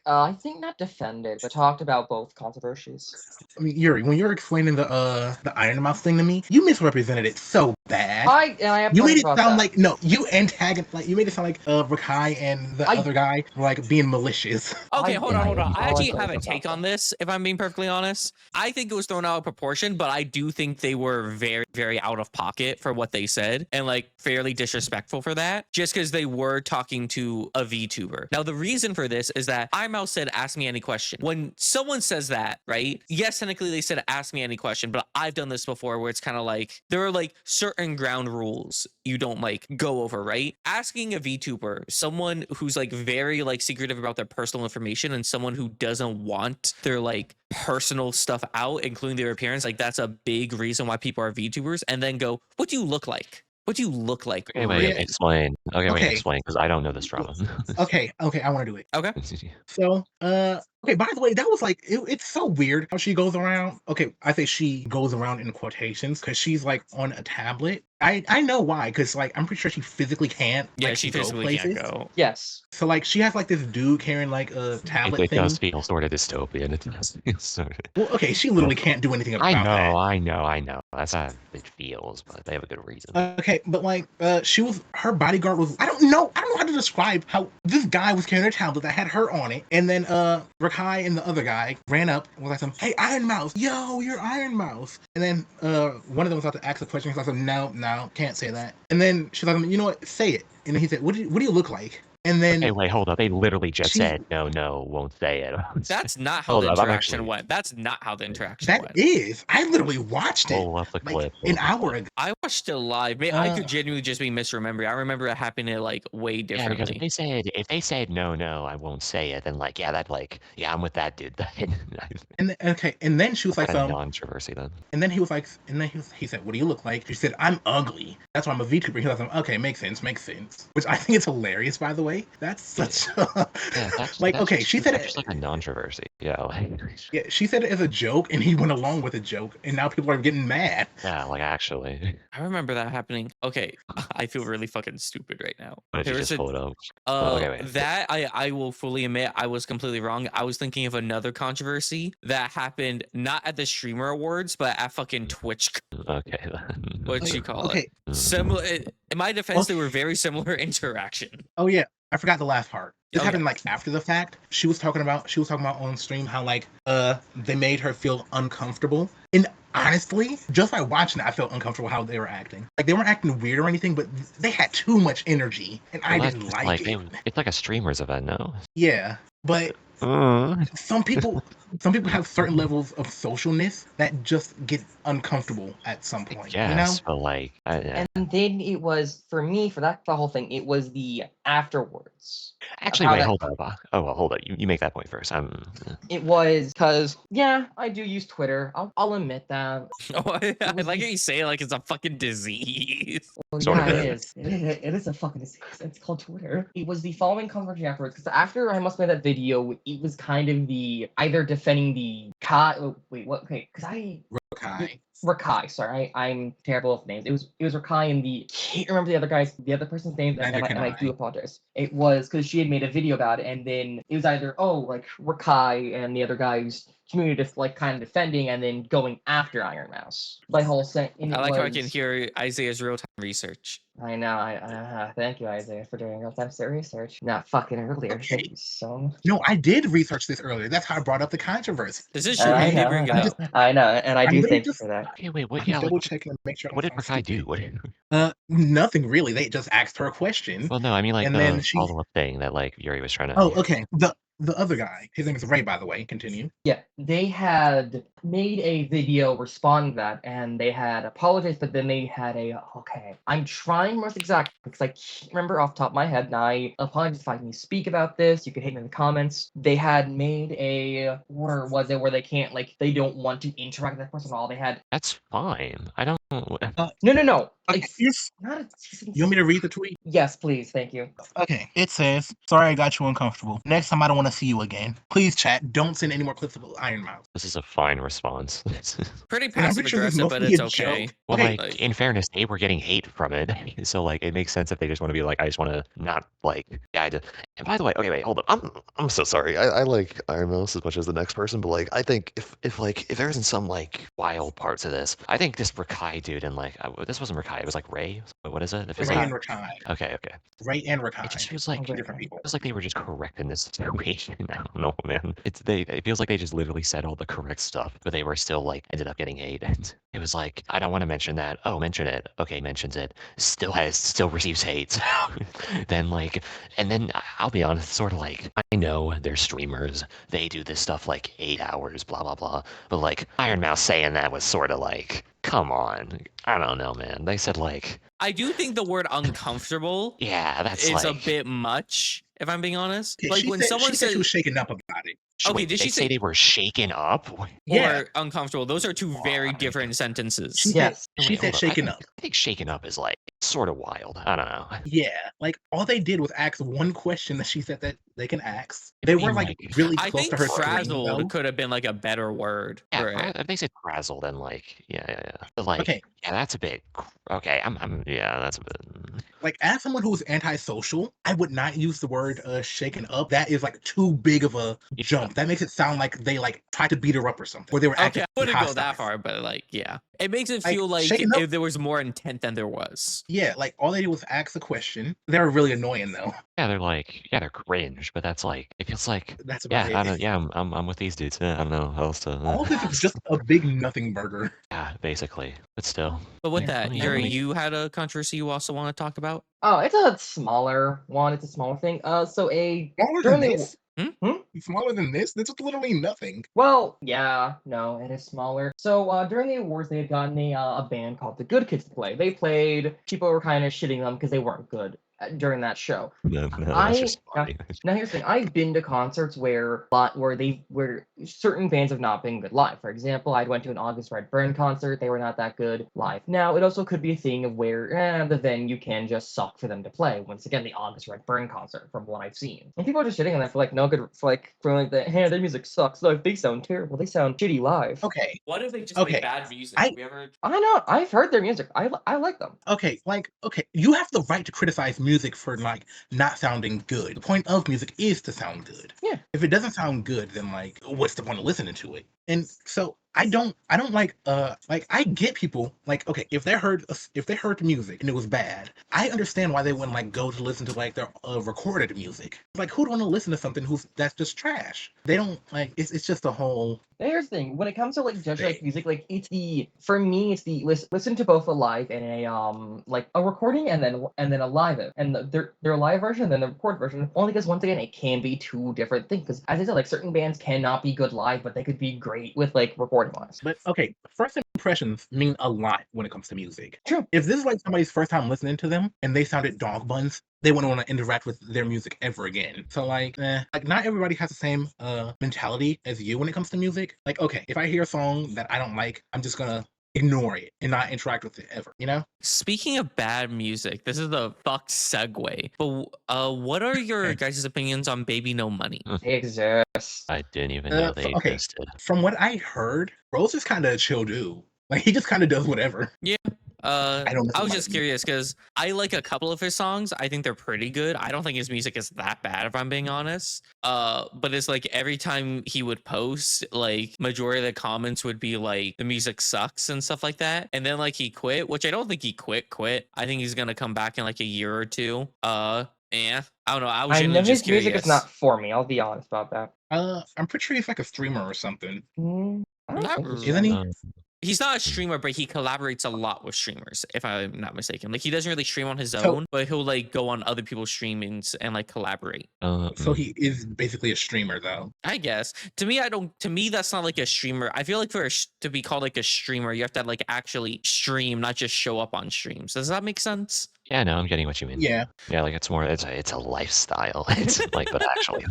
I think not defended, but talked about both controversies. I mean, Yuri, when you're explaining the Iron Mouse thing to me, you misrepresented it so bad. You made it sound like you made it sound like Rakai and the other guy were like being malicious. Okay, hold on. I actually have a apologize take about on this, if I'm being perfectly honest. I think it was thrown out of proportion, but I do think they were very, very out of pocket for what they said, and like fairly disrespectful for that, just because they were talking to a VTuber. Now, the reason for this is that iMouse said, ask me any question. When someone says that, right? Yes, technically they said, ask me any question, but I've done this before where it's kind of like, there are like certain ground rules you don't like go over, right? Asking a VTuber, someone who's like very like secretive about their personal information, and someone who doesn't want their like personal stuff out, including their appearance, like that's a big reason why people are VTubers, and then go, what do you look like? What do you look like? Okay, wait, explain. Okay. Explain, because I don't know this drama. Okay, I want to do it. Okay. So, okay, by the way, that was like, it's so weird how she goes around. Okay, I think she goes around in quotations because she's like on a tablet. I know why, because like I'm pretty sure she physically can't. Yeah, like, she go physically can't places. go. Yes. So like she has like this dude carrying like a tablet It thing. does feel sort of dystopian. It does feel sort of. Well, okay, she literally can't do anything about that. I know. That's how it feels, but they have a good reason. Okay, but like, her bodyguard was, I don't know how to describe how this guy was carrying a tablet that had her on it, and then Rakai and the other guy ran up and was like, hey, Iron Mouse, yo, you're Iron Mouse. And then one of them was about to ask a question. He's like, no, can't say that. And then she's like, you know what, say it. And then he said, what do you look like? And then hey, wait, hold up. They literally just said no, won't say it. That's not how the interaction went. That's not how the interaction went. That is. I literally watched it. Pull up the clip. An hour ago. I watched it live. I could genuinely just be misremembering. I remember it happening like way differently. Yeah, because if they said no, I won't say it, then like I'm with that dude. And then she was like, controversy then. And then he was like, he said, what do you look like? She said, I'm ugly. That's why I'm a VTuber. He was like, okay, makes sense. Which I think it's hilarious, by the way. That's such she said it just like a controversy. Yeah, yeah, she said it as a joke, and he went along with the joke, and now people are getting mad. Yeah, like actually. I remember that happening. Okay, I feel really fucking stupid right now. Why did you just pull it up? That I will fully admit I was completely wrong. I was thinking of another controversy that happened not at the Streamer Awards, but at fucking Twitch. Okay, then. What you call it? Similar. In my defense, they were very similar interaction. Oh yeah, I forgot the last part. This happened like after the fact. She was talking about on stream how like they made her feel uncomfortable. And honestly, just by watching it, I felt uncomfortable how they were acting. Like they weren't acting weird or anything, but they had too much energy, and I didn't like it. It's like a streamers event, no? Yeah, but Some people have certain levels of socialness that just get uncomfortable at some point. Yes, but like, And then it was for me for the whole thing. It was the afterwards. actually, wait, hold up. Oh, well, hold up. You make that point first. It was because I do use Twitter. I'll admit that. Oh, I like how you say it like it's a fucking disease. Well, Sort of it is. is. It is a fucking disease. It's called Twitter. It was the following controversy afterwards because after I must make that video, it was kind of the either defending the Kai. Oh, wait, what? Okay, because Rakai. Rakai. Sorry, I'm terrible with names. It was Rakai and can't remember the other person's name, and I do apologize. It was because she had made a video about it, and then it was either like Rakai and the other guy's community just like kind of defending and then going after Iron Mouse. My whole set. I like how I can hear Isaiah's real time research. I know. Thank you, Isaiah, for doing real-time research. Not fucking earlier. Okay. Thank you so much. No, I did research this earlier. That's how I brought up the controversy. This is true. You did bring it up. I know, and I do really thank you just- for that. Okay, wait, what? I'm Yeah, double like, checking to make sure. what did Rakai do? What? Nothing really. They just asked her a question. Well, no, I mean like And the then she- follow-up thing that like Yuri was trying to. Oh, okay. The other guy. His name is Ray, by the way. Continue. Yeah, they had made a video responding to that, and they had apologized, but then they had I'm trying most exact because I can't remember off the top of my head, and I apologize if I can speak about this. You can hit me in the comments. They had made or was it where they can't, they don't want to interact with that person at all. They had... That's fine. I don't. No. Okay, It's not a... You want me to read the tweet? Yes, please. Thank you. Okay. It says, "Sorry I got you uncomfortable. Next time I don't want to see you again. Please, chat, don't send any more clips of Iron Mouse." This is a fine response. Pretty And I'm passive pretty sure this is aggressive, but mostly it's a okay. joke. Well, Okay. like in fairness, they were getting hate from it, so like it makes sense if they just want to be like, I just want to not like. Yeah, and by the way, okay, wait, hold up. I'm so sorry. I like Iron Mouse as much as the next person, but like I think if there isn't some like wild parts of this, I think this Rakai dude and this wasn't Rakai, it was like Ray. What is it? Ray and Rakai. Okay. Ray and Rakai. It just feels like different people. It feels like they were just correcting this situation. I don't know, man. It feels like they just literally said all the correct stuff, but they were still like ended up getting hate. It was like, I don't want to mention that. Oh, mention it. Okay, mentions it. Still receives hate. Then and then I'll be honest, sort of like, I know they're streamers. They do this stuff like 8 hours, blah blah blah. But like Iron Mouse saying that was sort of like, come on. I don't know, man. They said like, I do think the word uncomfortable yeah, that's is like a bit much, if I'm being honest. Yeah, like when someone she said says, she was shaken up about it. okay, wait, did she say they were shaken up? Yeah. or uncomfortable, those are two very Why? different sentences. Yes. She Wait, said hold up. shaken up. I think shaken up is like sort of wild. I don't know. Yeah, like all they did was ask one question that she said that they can ask. They mean, were like really I close think to her screen, frazzled though. could have been like a better word for Yeah, it. if they said frazzled, then like, yeah. But like, Okay. yeah, that's a bit. Okay, yeah, that's a bit. Like, as someone who's antisocial, I would not use the word shaken up. That is like too big of a jump. That makes it sound like they like tried to beat her up or something, or they were Okay, acting I wouldn't go hostile. that far, but like, yeah, it makes it Like, feel like shaken up- if there was more intent than there was. Yeah, like all they did was ask a question. They were really annoying though. Yeah, they're cringe, but that's like, it feels like. That's about Yeah, it. I'm with these dudes. I don't know how else to. All of this is just a big nothing burger. Yeah, basically, but still. But with Yeah, that, I mean, Yuri, I mean- you had a controversy you also want to talk about? Oh, it's a smaller one. It's a smaller thing. So Smaller during than the this? Hmm? Smaller than this? This is literally nothing. Well, yeah, no, it is smaller. So during the awards, they had gotten a band called the Good Kids to play. They played. People were kind of shitting them because they weren't good during that show. No, that's just now, funny. now here's the thing. I've been to concerts where certain bands have not been good live. For example, I went to an August Red Burn concert. They were not that good live. Now, it also could be a thing of where the venue can just suck for them to play. Once again, the August Red Burn concert, from what I've seen. And people are just shitting on that for like no good, for like that, hey, their music sucks. Like, they sound terrible. They sound shitty live. Okay, What if they just Okay, play bad music? I- We ever... I know. I've heard their music. I like them. okay, you have the right to criticize music for like not sounding good. The point of music is to sound good. Yeah. If it doesn't sound good, then like, what's the point of listening to it? And so I don't like I get people like, okay, if they heard the music and it was bad, I understand why they wouldn't like go to listen to like their recorded music. Like, who'd want to listen to something that's just trash? They don't like it's just a whole Here's the thing: when it comes to like judging like thing. music, like for me it's the listen to both a live and a like a recording and then a live and their live version and then the recorded version, only because once again it can be two different things, because as I said, like certain bands cannot be good live but they could be great with like recording wise. But okay, first impressions mean a lot when it comes to music. True. If this is like somebody's first time listening to them and they sounded dog buns, they wouldn't want to interact with their music ever again. So like not everybody has the same mentality as you when it comes to music. Like, okay, if I hear a song that I don't like, I'm just gonna ignore it and not interact with it ever, you know? Speaking of bad music, this is the fuck segue. But what are your Okay. guys' opinions on Baby No Money? They exist. I didn't even know they okay. existed. From what I heard, Rose is kind of a chill dude. Like, he just kind of does whatever. I don't I was listen to just him. curious because I like a couple of his songs. I think they're pretty good. I don't think his music is that bad, if I'm being honest. But it's like every time he would post, like majority of the comments would be like the music sucks and stuff like that. And then like he quit, which I don't think he quit. I think he's gonna come back in like a year or two. Yeah, I don't know. I was I know genuinely just his music curious. is not for me. I'll be honest about that. I'm pretty sure he's like a streamer or something. I don't Not think he's Isn't he? Um, He's not a streamer, but he collaborates a lot with streamers, if I'm not mistaken. Like he doesn't really stream on his So- own, but he'll like go on other people's streamings and like collaborate. So he is basically a streamer, though. I guess. To me that's not like a streamer. I feel like to be called like a streamer, you have to like actually stream, not just show up on streams. Does that make sense? yeah, no, I'm getting what you mean. Yeah. Yeah, like it's a lifestyle. It's like, but actually,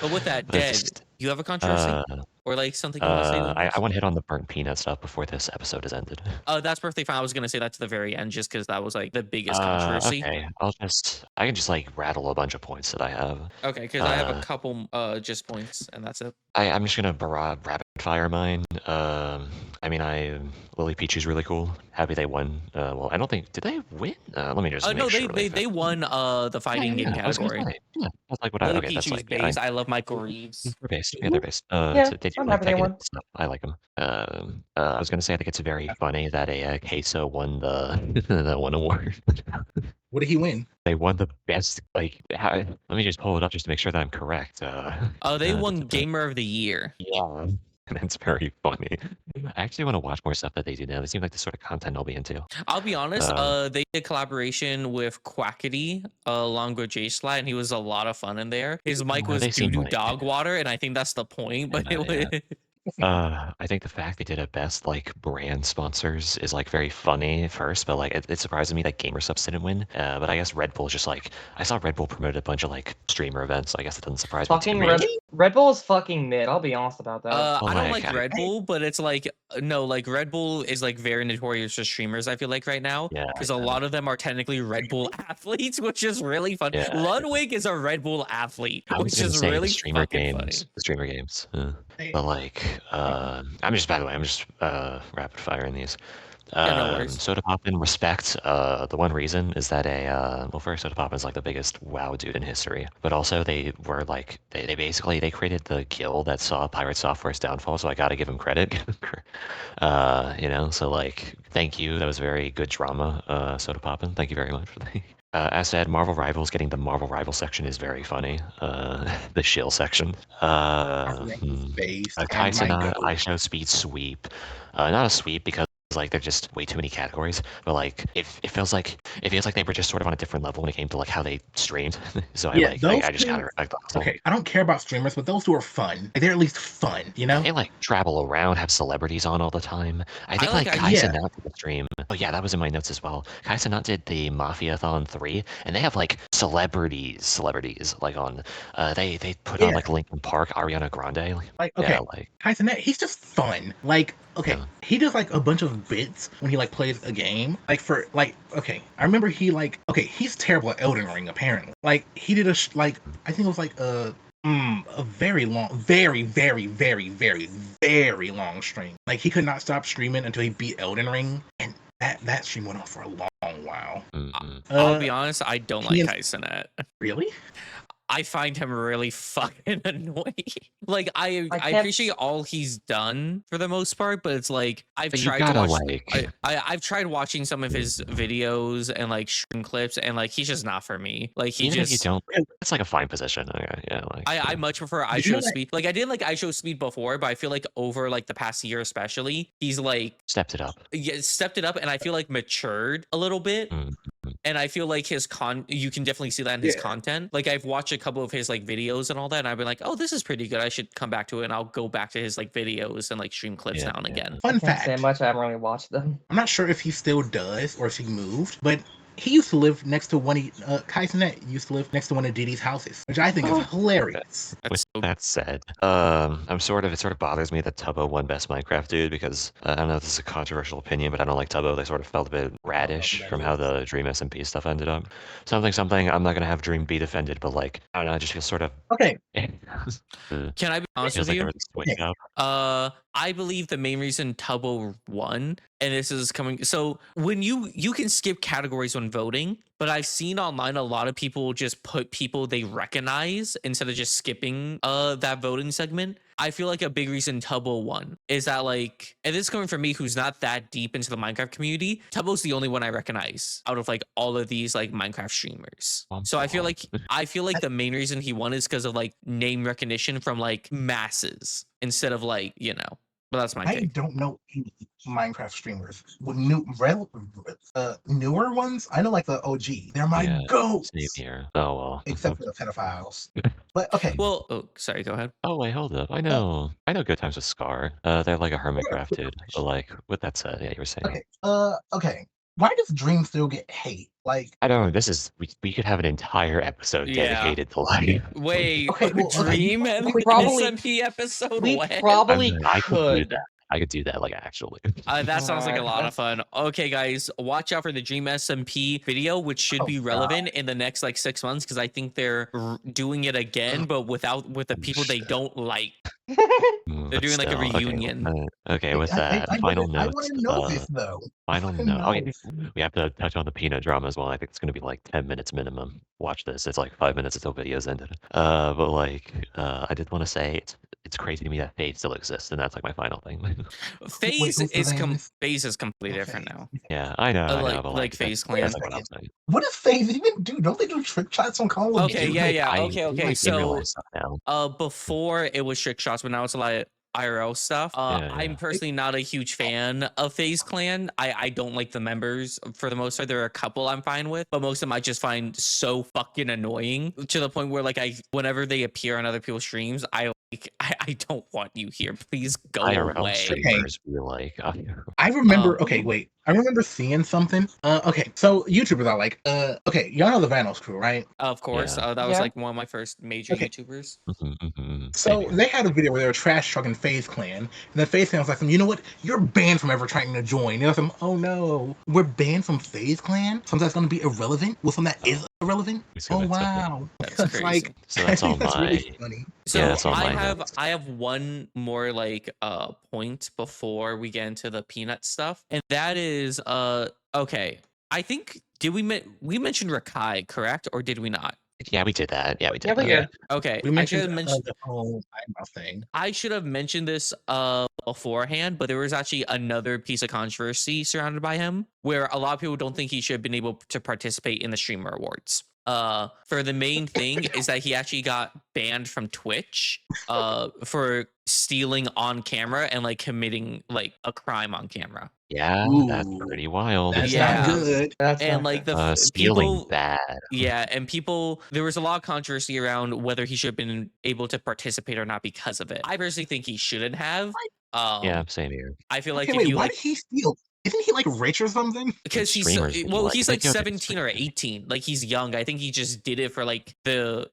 But with that, That's Dead, just- you have a controversy? Or like something you want to say? I want to hit on the burnt peanut stuff before this episode has ended. That's perfectly fine. I was gonna say that to the very end just because that was like the biggest controversy. Okay, I can just like rattle a bunch of points that I have. Okay, because I have a Uh, couple just points and that's it. I'm just gonna rapid fire mine. I mean, Lily Peach is really cool. Happy they won. Well, I don't think did they win? Let me just. No, make sure they won the fighting game I was gonna category. say, yeah, that's like what I. Lily Okay, that's Peachy's like yeah, based. I love Michael Reeves. they're based. Yeah, they're based. Yeah, So they do I'm like happy they Tekken won. and stuff. I like them. I was gonna say I think it's very funny that a queso won the the one award. What did he win? They won the best. Like, let me just pull it up just to make sure that I'm correct. They won da- Gamer of the Year. Yeah, that's very funny. I actually want to watch more stuff that they do now. They seem like the sort of content I'll be into. I'll be honest. They did collaboration with Quackity along with J Slat, and he was a lot of fun in there. His mic Yeah, was they doo seem doo like- dog water, and I think that's the point. But Yeah, it was. I think the fact they did a best like brand sponsors is like very funny at first, but like it surprises me that GamerSubs didn't win. But I guess Red Bull just like I saw Red Bull promoted a bunch of like streamer events, so I guess it doesn't surprise me too Fucking much. Red Bull is fucking mid. I'll be honest about that. I don't like, like Red Bull, but it's like no, like Red Bull is like very notorious for streamers. I feel like right now, Yeah, because a lot of them are technically Red Bull athletes, which is really fun. Yeah. Ludwig is a Red Bull athlete, I was which gonna is say really the streamer fucking games, funny. the streamer games. But like, I'm just rapid firing these. no worries. Soda Poppin respect. The one reason is that first Soda Poppin is like the biggest WoW dude in history, but also they were like they basically they created the guild that saw Pirate Software's downfall, so I gotta give him credit. So like thank you. That was very good drama. Soda Poppin, thank you very much for the. As said, Marvel Rivals getting the Marvel Rival section is very funny. The shill section. Based. Kaisana, I show speed sweep. Not a sweep because like they're just way too many categories, but like it feels like they were just sort of on a different level when it came to like how they streamed. So Yeah, I just two- kind of respect the hustle. Okay, I don't care about streamers, but those two are fun. Like, they're at least fun, you know? They like travel around, have celebrities on all the time. I think like like I- Kaisa Nut did the stream. Oh yeah, that was in my notes as well. Kaisa Nut did the Mafiathon 3, and they have like celebrities like on. They put on Yeah. like Linkin Park, Ariana Grande. Like, okay, Yeah, like Kaizenet, he's just fun. Like, okay, Yeah. he does like a bunch of bits when he like plays a game. Like for like, okay, I remember he like, okay, he's terrible at Elden Ring apparently. Like he did like I think it was like a very long, very long stream. Like he could not stop streaming until he beat Elden Ring, and that stream went on for a long while. mm-mm. I'll be honest, I don't like he is- Kaisenet. Really? I find him really fucking annoying. Like I can't- appreciate all he's done for the most part, but it's like I've But you tried to gotta, watch. like- I've tried watching some of his videos and like stream clips, and like he's just not for me. Like he Even if you just. don't, it's like a fine position. Okay, yeah, like I much prefer Did you know iShow that- Speed. Like I didn't like iShow Speed before, but I feel like over like the past year especially, he's like stepped it up. stepped it up, and I feel like matured a little bit. Mm. And I feel like you can definitely see that in his Yeah. content. Like I've watched a couple of his like videos and all that, and I've been like, oh, this is pretty good. I should come back to it, and I'll go back to his like videos and like stream clips Yeah, now and yeah. again. Fun Can't say fact. much. I haven't really watched them. I'm not sure if he still does or if he moved, but he used to live next to one of Kaisenet used to live next to one of Diddy's houses, which I think Oh. is hilarious. With That's so that said, it sort of bothers me that Tubbo won Best Minecraft Dude because I don't know if this is a controversial opinion, but I don't like Tubbo. They sort of felt a bit radish that from how is. the Dream SMP stuff ended up. Something. I'm not gonna have Dream be defended, but like I don't know, it just feels sort of. Okay, Can I be honest feels with like you? there was a switch up. I believe the main reason Tubbo won, and this is coming. So when you can skip categories when voting, but I've seen online a lot of people just put people they recognize instead of just skipping that voting segment. I feel like a big reason Tubbo won is that like, and this is coming from me who's not that deep into the Minecraft community. Tubbo's the only one I recognize out of like all of these like Minecraft streamers. So I feel like the main reason he won is because of like name recognition from like masses instead of like, you know. But that's my I take. don't know any Minecraft streamers. With newer ones, I know like the OG. They're my Yeah, goats. Same here. Oh well. Except for the pedophiles. But okay. Well, oh, sorry, go ahead. Oh wait, hold up. I know Good Times with Scar. They're like a Hermitcraft quick dude. But like, with that said, yeah, you were saying. Okay. Why does Dream still get hate? Like, I don't know. We could have an entire episode Yeah. dedicated to like. Wait, Okay, well, okay, Dream and we probably- SMP episode? We What? probably I could do could. that. I could do that, like actually. That sounds like a lot Alright. of fun. Okay, guys, watch out for the Dream SMP video, which should Oh, be God. relevant in the next like 6 months because I think they're doing it again, but with the people they don't like. They're doing like a reunion. Okay, with that, I final I notes. want to know this though. Final I note. Oh, yeah, know. we have to touch on the peanut drama as well. I think it's going to be like 10 minutes minimum. Watch this. It's like 5 minutes until video's ended. But like, I did want to say it's crazy to me that Faith still exists, and that's like my final thing. Phase who's the is name? Phase is completely Okay. different now. Yeah, I know. I know, but like that's- FaZe Clan. that's like what I'm saying. What does FaZe even do? Don't they do trick shots on Call of Okay, Duty? yeah. I Okay. like in So, real life stuff now. before it was trick shots, but now it's a lot of IRL stuff. Yeah, I'm yeah. personally not a huge fan of FaZe Clan. I don't like the members for the most part. There are a couple I'm fine with, but most of them I just find so fucking annoying to the point where like whenever they appear on other people's streams, I don't want you here. Please go IRL away. streamers be like, I remember. Um, Okay, wait. I remember seeing something. Okay, so YouTubers are like, okay, y'all know the Vanos crew, right? Of course, Yeah. that was Yeah. like one of my first major Okay. YouTubers. So they had a video where they were trash talking FaZe Clan, and then FaZe Clan was like, you know what? You're banned from ever trying to join. And I was like, oh no, we're banned from FaZe Clan? Something that's going to be irrelevant? Well, something that is irrelevant? So Oh that's okay. wow. That's That's crazy. like, So I that's all think that's really my- funny. So Yeah, that's all I mine. have one more like point before we get into the peanut stuff, and that is okay. I think we mentioned Rakai, correct, or did we not? Yeah, we did that. Yeah, we did Yeah, we that. did. Okay, We I should mentioned have mentioned. the whole eyebrow thing. I should have mentioned this beforehand, but there was actually another piece of controversy surrounded by him where a lot of people don't think he should have been able to participate in the Streamer Awards. For the main thing is that he actually got banned from Twitch for stealing on camera and like committing like a crime on camera. Yeah, that's Ooh, pretty wild. That's Yeah. not good. That's And not like good. the Stealing people, bad. yeah, and people, there was a lot of controversy around whether he should have been able to participate or not because of it. I personally think he shouldn't have. Yeah, same here. I feel like Okay, if wait, you why like, did he steal? Isn't he like rich or something? because he's streamers do, well, like, he's they like go to 17 or streamers. 18. Like he's young. I think he just did it for like the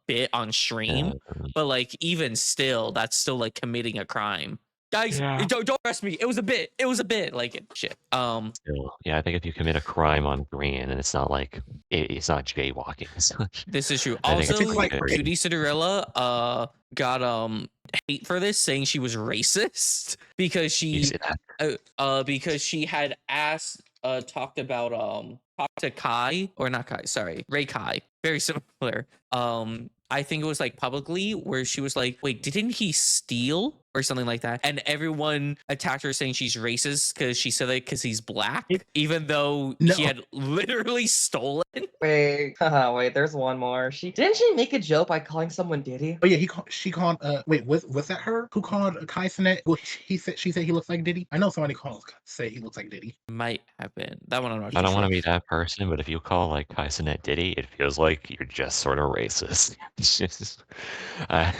bit on stream. But like even still, that's still like committing a crime. Guys, Yeah. don't arrest me. It was a bit. It was a bit. Like shit. Still, yeah, I think if you commit a crime on green and it's not like it's not jaywalking. This is true. I think Also, it's like Cutie Cinderella got hate for this, saying she was racist because You she see that? because she had asked talked about talked to Kai, or not Kai, sorry, Ray Kai. Very similar. I think it was like publicly where she was like, wait, didn't he steal or something like that? And everyone attacked her saying she's racist because she said it because he's black, even though he had literally stolen. Wait, wait, there's one more. Didn't she make a joke by calling someone Diddy? Oh yeah, she called wait, was that her who called Kai Cenat? Well, she said he looks like Diddy. I know somebody say he looks like Diddy. Might have been. That one I'm not I don't sure. want to be that person, but if you call like Kai Cenat Diddy, it feels like you're just sort of racist. It's just, I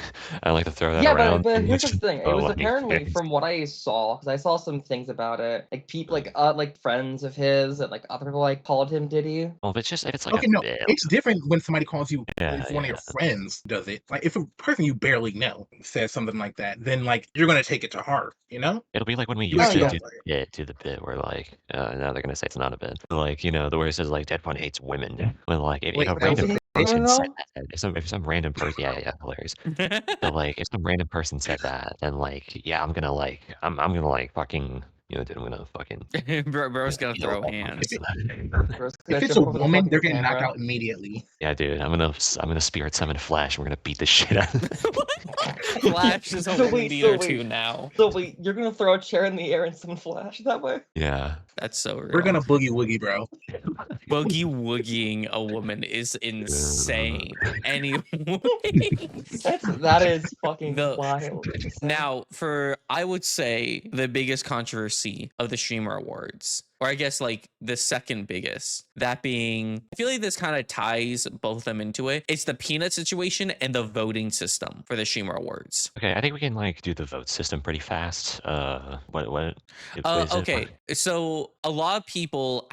like to throw that around. But here's the thing. It was like, apparently from what I saw, because I saw some things about it. Like people, like friends of his, and like other people like called him Diddy. Well, if it's like okay, a no, bit. it's different when somebody calls you. Yeah, if one of your friends does it, like if a person you barely know says something like that, then like you're gonna take it to heart, you know? It'll be like when we You used to actually do the bit where like now they're gonna say it's not a bit, like the where it says like DeadFun hates women, when like if Wait, a that random was person it? said that, if some random person, yeah, hilarious. So like if some random person said that, then like yeah, I'm gonna like fucking dude, I'm gonna fucking Bro's gonna throw hands. if it's a woman, they're getting knocked out immediately. Yeah, dude, I'm gonna spirit summon Flash. We're gonna beat the shit out of them. Flash is a leader too now. So wait, you're gonna throw a chair in the air and summon Flash that way? Yeah. That's so real. We're gonna boogie woogie, bro. Boogie woogieing a woman is insane. Anyway, that is fucking wild. Now, I would say the biggest controversy of the Streamer Awards, or I guess like the second biggest, that being, I feel like this kind of ties both of them into it. It's the peanut situation and the voting system for the Streamer Awards. Okay, I think we can like do the vote system pretty fast. What okay, so a lot of people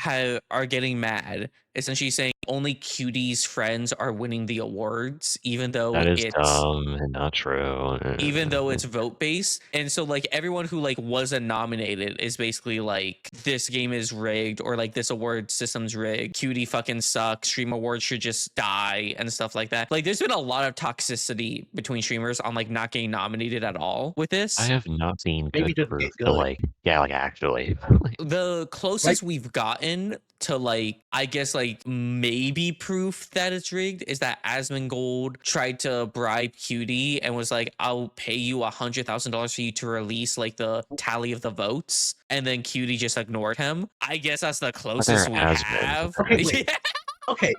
are getting mad, essentially saying only Cutie's friends are winning the awards, even though that is it's dumb and not true. Even though it's vote based. And so like everyone who like wasn't nominated is basically like, this game is rigged, or like this award system's rigged. Cutie fucking sucks. Stream awards should just die and stuff like that. Like there's been a lot of toxicity between streamers on like not getting nominated at all with this. I have not seen Maybe good proof to like actually. The closest we've gotten to like, I guess like maybe proof that it's rigged is that Asmongold tried to bribe Cutie and was like, I'll pay you $100,000 for you to release like the tally of the votes, and then Cutie just ignored him. I guess that's the closest we have. Okay, okay,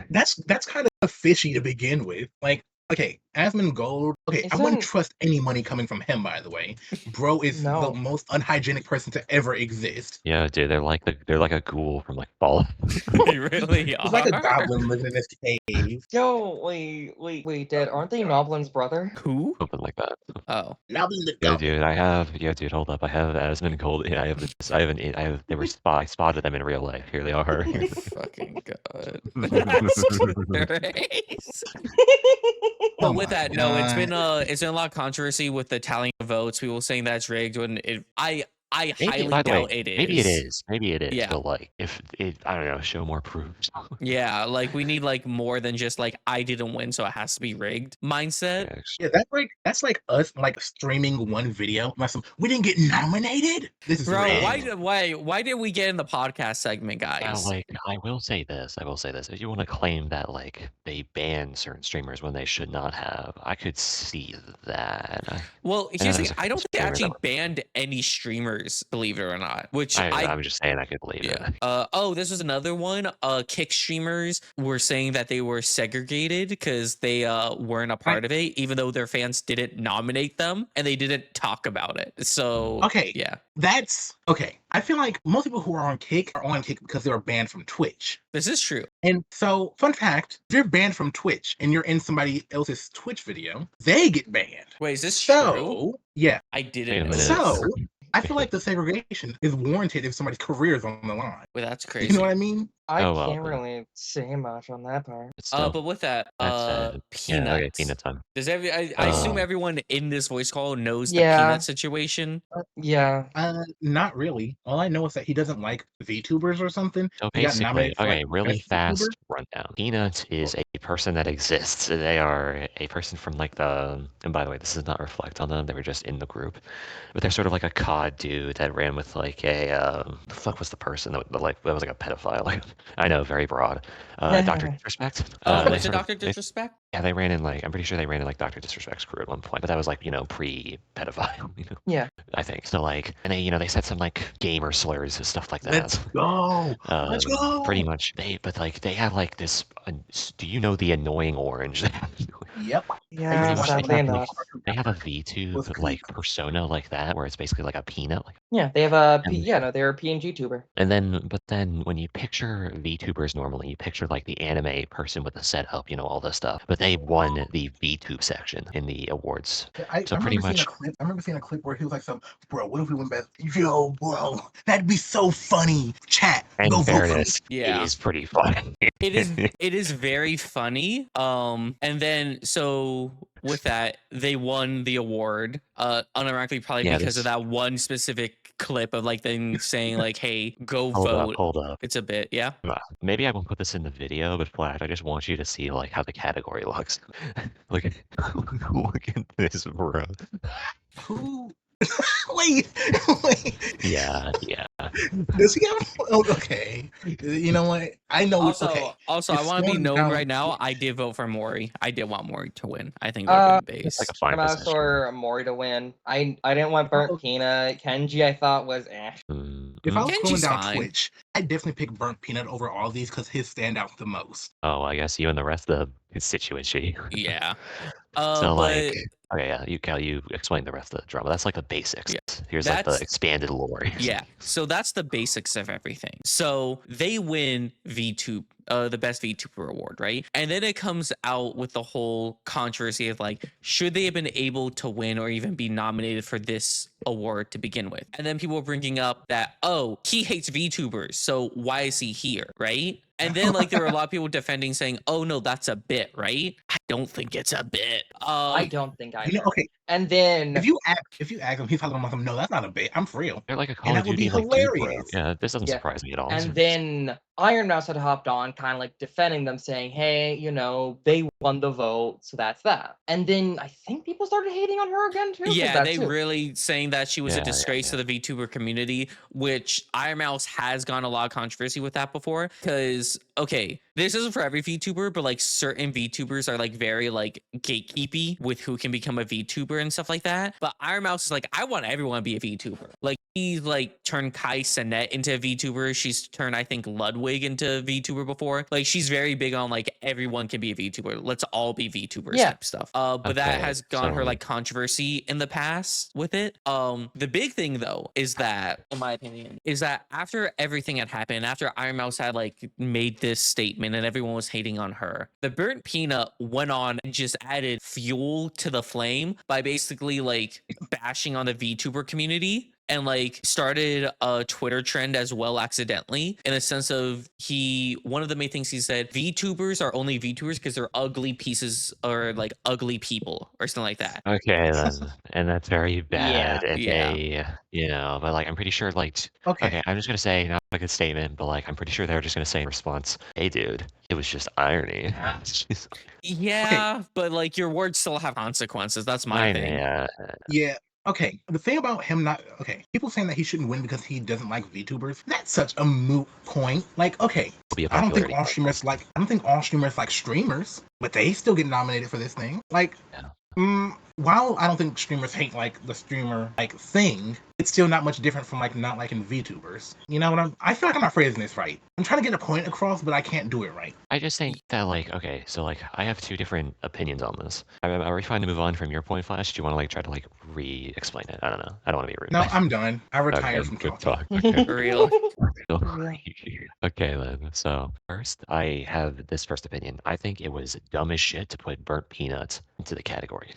that's kind of fishy to begin with. Like, okay, Asmongold. Okay, I wouldn't trust any money coming from him. By the way, bro is the most unhygienic person to ever exist. Yeah, dude, they're like a ghoul from like Fallout. They really are. He's like a goblin living in this cave. Yo, wait, Dad, aren't they Noblin's brother? Who? Something like that. Oh, Noblin the Yeah, dude, hold up. I have Asmongold. Yeah, they were I spotted them in real life. Here they are. Fucking god. That's crazy. But with that, no, it's been a lot of controversy with the tallying of votes. People saying that's rigged when I highly doubt it is. Maybe it is. Yeah. But like, if it, I don't know, show more proof. Yeah, like we need like more than just like I didn't win, so it has to be rigged mindset. Yeah, that's like us like streaming one video. We didn't get nominated. This is rigged. Why did we get in the podcast segment, guys? Like, I will say this. If you want to claim that like they banned certain streamers when they should not have, I could see that. Well, here's the thing. I don't think they actually banned any streamers, believe it or not. Which I'm just saying I could believe it. This was another one. Kick streamers were saying that they were segregated because they weren't a part of it, even though their fans didn't nominate them and they didn't talk about it. So that's okay. I feel like most people who are on Kick because they were banned from Twitch. This is true. And so, fun fact, if you're banned from Twitch and you're in somebody else's Twitch video, they get banned. Wait, is this true? Yeah. I didn't know. So, I feel like the segregation is warranted if somebody's career is on the line. Well, that's crazy. You know what I mean? I Oh well, can't really say much on that part. but still, But with that, that said, yeah, okay, Peanuts. peanut time. Does I assume Uh, everyone in this voice call knows the Yeah. peanut situation? Yeah. Not really. All I know is that he doesn't like VTubers or something. So He got basically, nominated for okay, like really best VTuber. fast rundown. Peanut is a person that exists. They are a person from like the, and by the way, this does not reflect on them. They were just in the group, but they're sort of like a COD dude that ran with like a, the fuck was the person that was like a pedophile? Like, I know, very broad. Dr. Disrespect. Oh, They was it sort of, Dr. Disrespect? yeah, they ran in like, I'm pretty sure they ran in like Dr. Disrespect's crew at one point, but that was like, pre-pedophile, Yeah. I think. So like, and they said some like gamer slurs and stuff like that. Let's go. Let's go. Pretty much but like they have like this. Do you know the annoying orange? Yep. Yeah, Pretty much sadly enough. they have a Was VTube good. like persona like that, where it's basically like a peanut. Like, Yeah, they have a And- yeah, no, they're a PNG tuber. but then when you picture VTubers normally, you picture like the anime person with the setup, all this stuff. But they won the VTube section in the awards. I So remember pretty seeing much, a clip. I remember seeing a clip where he was like, "Some bro, what if we went best? Yo, bro, that'd be so funny. Chat, in go vote for me." fairness, Yeah. it is pretty funny. It is very funny. And then so with that, they won the award. Unironically, probably Yeah, because of this- that one specific clip of like them saying like, "Hey, go Hold vote." up. It's a bit, yeah. Maybe I won't put this in the video, but Flash, I just want you to see like how the category looks. look at look at this, bro. Who? wait, wait. Yeah. Does he have? Oh, okay. You know what? I know. Also, okay. also, I It's want to be slowing known down. right now. I did vote for Maury. I did want Maury to win. I think that would have been It's base. like a fine I'm out possession. for Mori to win. I didn't want Burnt Oh. Peanut. Kenji I thought was If I was Kenji's going down fine. Twitch, I'd definitely pick Burnt Peanut over all these because his stand out the most. Oh, I guess you and the rest of the constituency. Yeah. So But like, okay, yeah, you explain the rest of the drama. That's like the basics. Yeah, Here's like the that's- expanded lore. yeah, so that's the basics of everything. So they win VTube, the best VTuber award, right? And then it comes out with the whole controversy of like, should they have been able to win or even be nominated for this award to begin with? And then people were bringing up that, oh, he hates VTubers, so why is he here, right? And then like there were a lot of people defending, saying, "Oh no, that's a bit, right?" I don't think it's a bit. I don't think You either. know, okay. And then If you ask him, he's probably him. No, that's not a bit. I'm for real. They're like a Call And of that would be Duty like dude, bro. hilarious. Yeah, this doesn't Yeah. surprise me at all. and then Iron Mouse had hopped on, kind of like defending them, saying, "Hey, they won the vote, so that's that." And then I think people started hating on her again too. with Yeah, that they too. really saying that she was Yeah, a disgrace to the VTuber community, which Iron Mouse has gotten a lot of controversy with that before. Because, okay, this isn't for every VTuber, but like certain VTubers are like very like gatekeepy with who can become a VTuber and stuff like that. But Iron Mouse is like, I want everyone to be a VTuber. Like, he like turned Kai Sinet into a VTuber. She's turned, I think, Ludwig into a VTuber before. Like, she's very big on like everyone can be a VTuber. Let's all be VTubers type stuff. But that Okay, has gone her so- like controversy in the past with it. The big thing though is that, in my opinion, is that after everything had happened, after Iron Mouse had like made this statement and everyone was hating on her, the Burnt Peanut went on and just added fuel to the flame by basically like bashing on the VTuber community and like started a Twitter trend as well accidentally, in the sense of one of the main things he said, VTubers are only VTubers because they're ugly pieces or like ugly people or something like that. Okay, then, and that's very bad. Yeah. But like, I'm pretty sure, like, okay, I'm just gonna say not a good statement, but like, I'm pretty sure they're just gonna say in response, "Hey, dude, it was just irony." Yeah, but like your words still have consequences. That's my thing. Yeah. Okay. The thing about him not people saying that he shouldn't win because he doesn't like VTubers, that's such a moot point. Like, okay, I don't think all streamers like streamers, but they still get nominated for this thing. Like, while I don't think streamers hate like the streamer like thing, it's still not much different from like not liking VTubers. You know what I feel like I'm not phrasing this right. I'm trying to get a point across, but I can't do it right. I just think that like, okay, so like I have two different opinions on this. Are we fine to move on from your point, Flash? Do you want to like try to like re-explain it? I don't know. I don't want to be rude. No, I'm done. I retired Okay, from good talking. talk. Okay. For real. Okay then. So first, I have this first opinion. I think it was dumb as shit to put burnt peanuts into the category.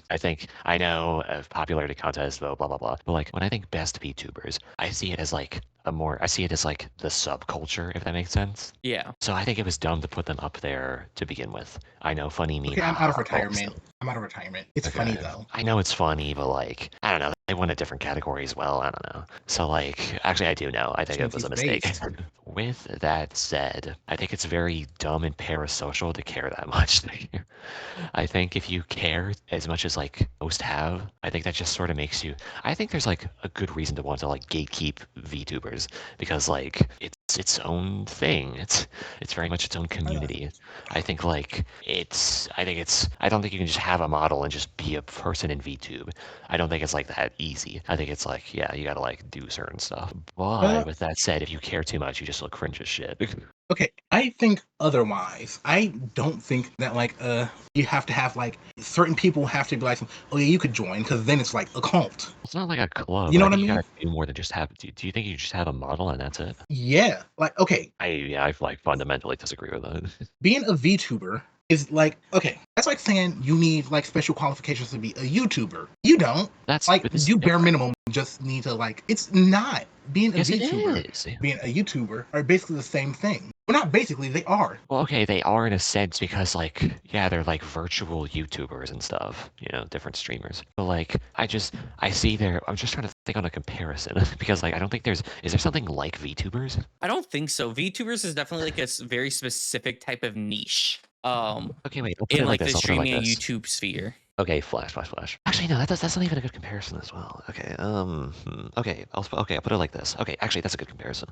I know of popularity contests, blah blah blah blah. But like when I think best VTubers, I see it as like I see it as like the subculture, if that makes sense. Yeah. So I think it was dumb to put them up there to begin with. I know, funny meme. Okay, I'm out of retirement. also. I'm out of retirement. It's Okay. funny though. I know it's funny, but like, I don't know. They won a different category as well. I don't know. So like, actually, I do know. I think it was a mistake. Based. With that said, I think it's very dumb and parasocial to care that much. I think if you care as much as like most have, I think that just sort of makes you. I think there's like a good reason to want to like gatekeep VTubers because like it's its own thing. It's very much its own community. I think like I don't think you can just have a model and just be a person in VTube. I don't think it's like that easy. I think it's like, yeah, you gotta like do certain stuff. But with that said, if you care too much, you just look cringe as shit. Okay, I think otherwise. I don't think that like you have to have like certain people have to be like, oh yeah, you could join because then it's like a cult. It's not like a club. You know what I think mean? You gotta do more than just have. Do you think you just have a model and that's it? Yeah, like okay, I like fundamentally disagree with that. being a VTuber is like okay. That's like saying you need like special qualifications to be a YouTuber. You don't. That's Like but this is you bare different. minimum just need to like. It's not being a Yes, it VTuber. is. Being a YouTuber are basically the same thing. Well, not basically, they are. Well, okay, they are in a sense because, like, yeah, they're like virtual YouTubers and stuff, different streamers. But like, I see I'm just trying to think on a comparison because, like, I don't think is there something like VTubers? I don't think so. VTubers is definitely like a very specific type of niche. Okay, wait, I'll put In it like like the this. I'll put it like streaming and this. YouTube sphere. Okay, flash. Actually, no, that's not even a good comparison as well. Okay, okay, I'll put it like this. Okay, actually, that's a good comparison.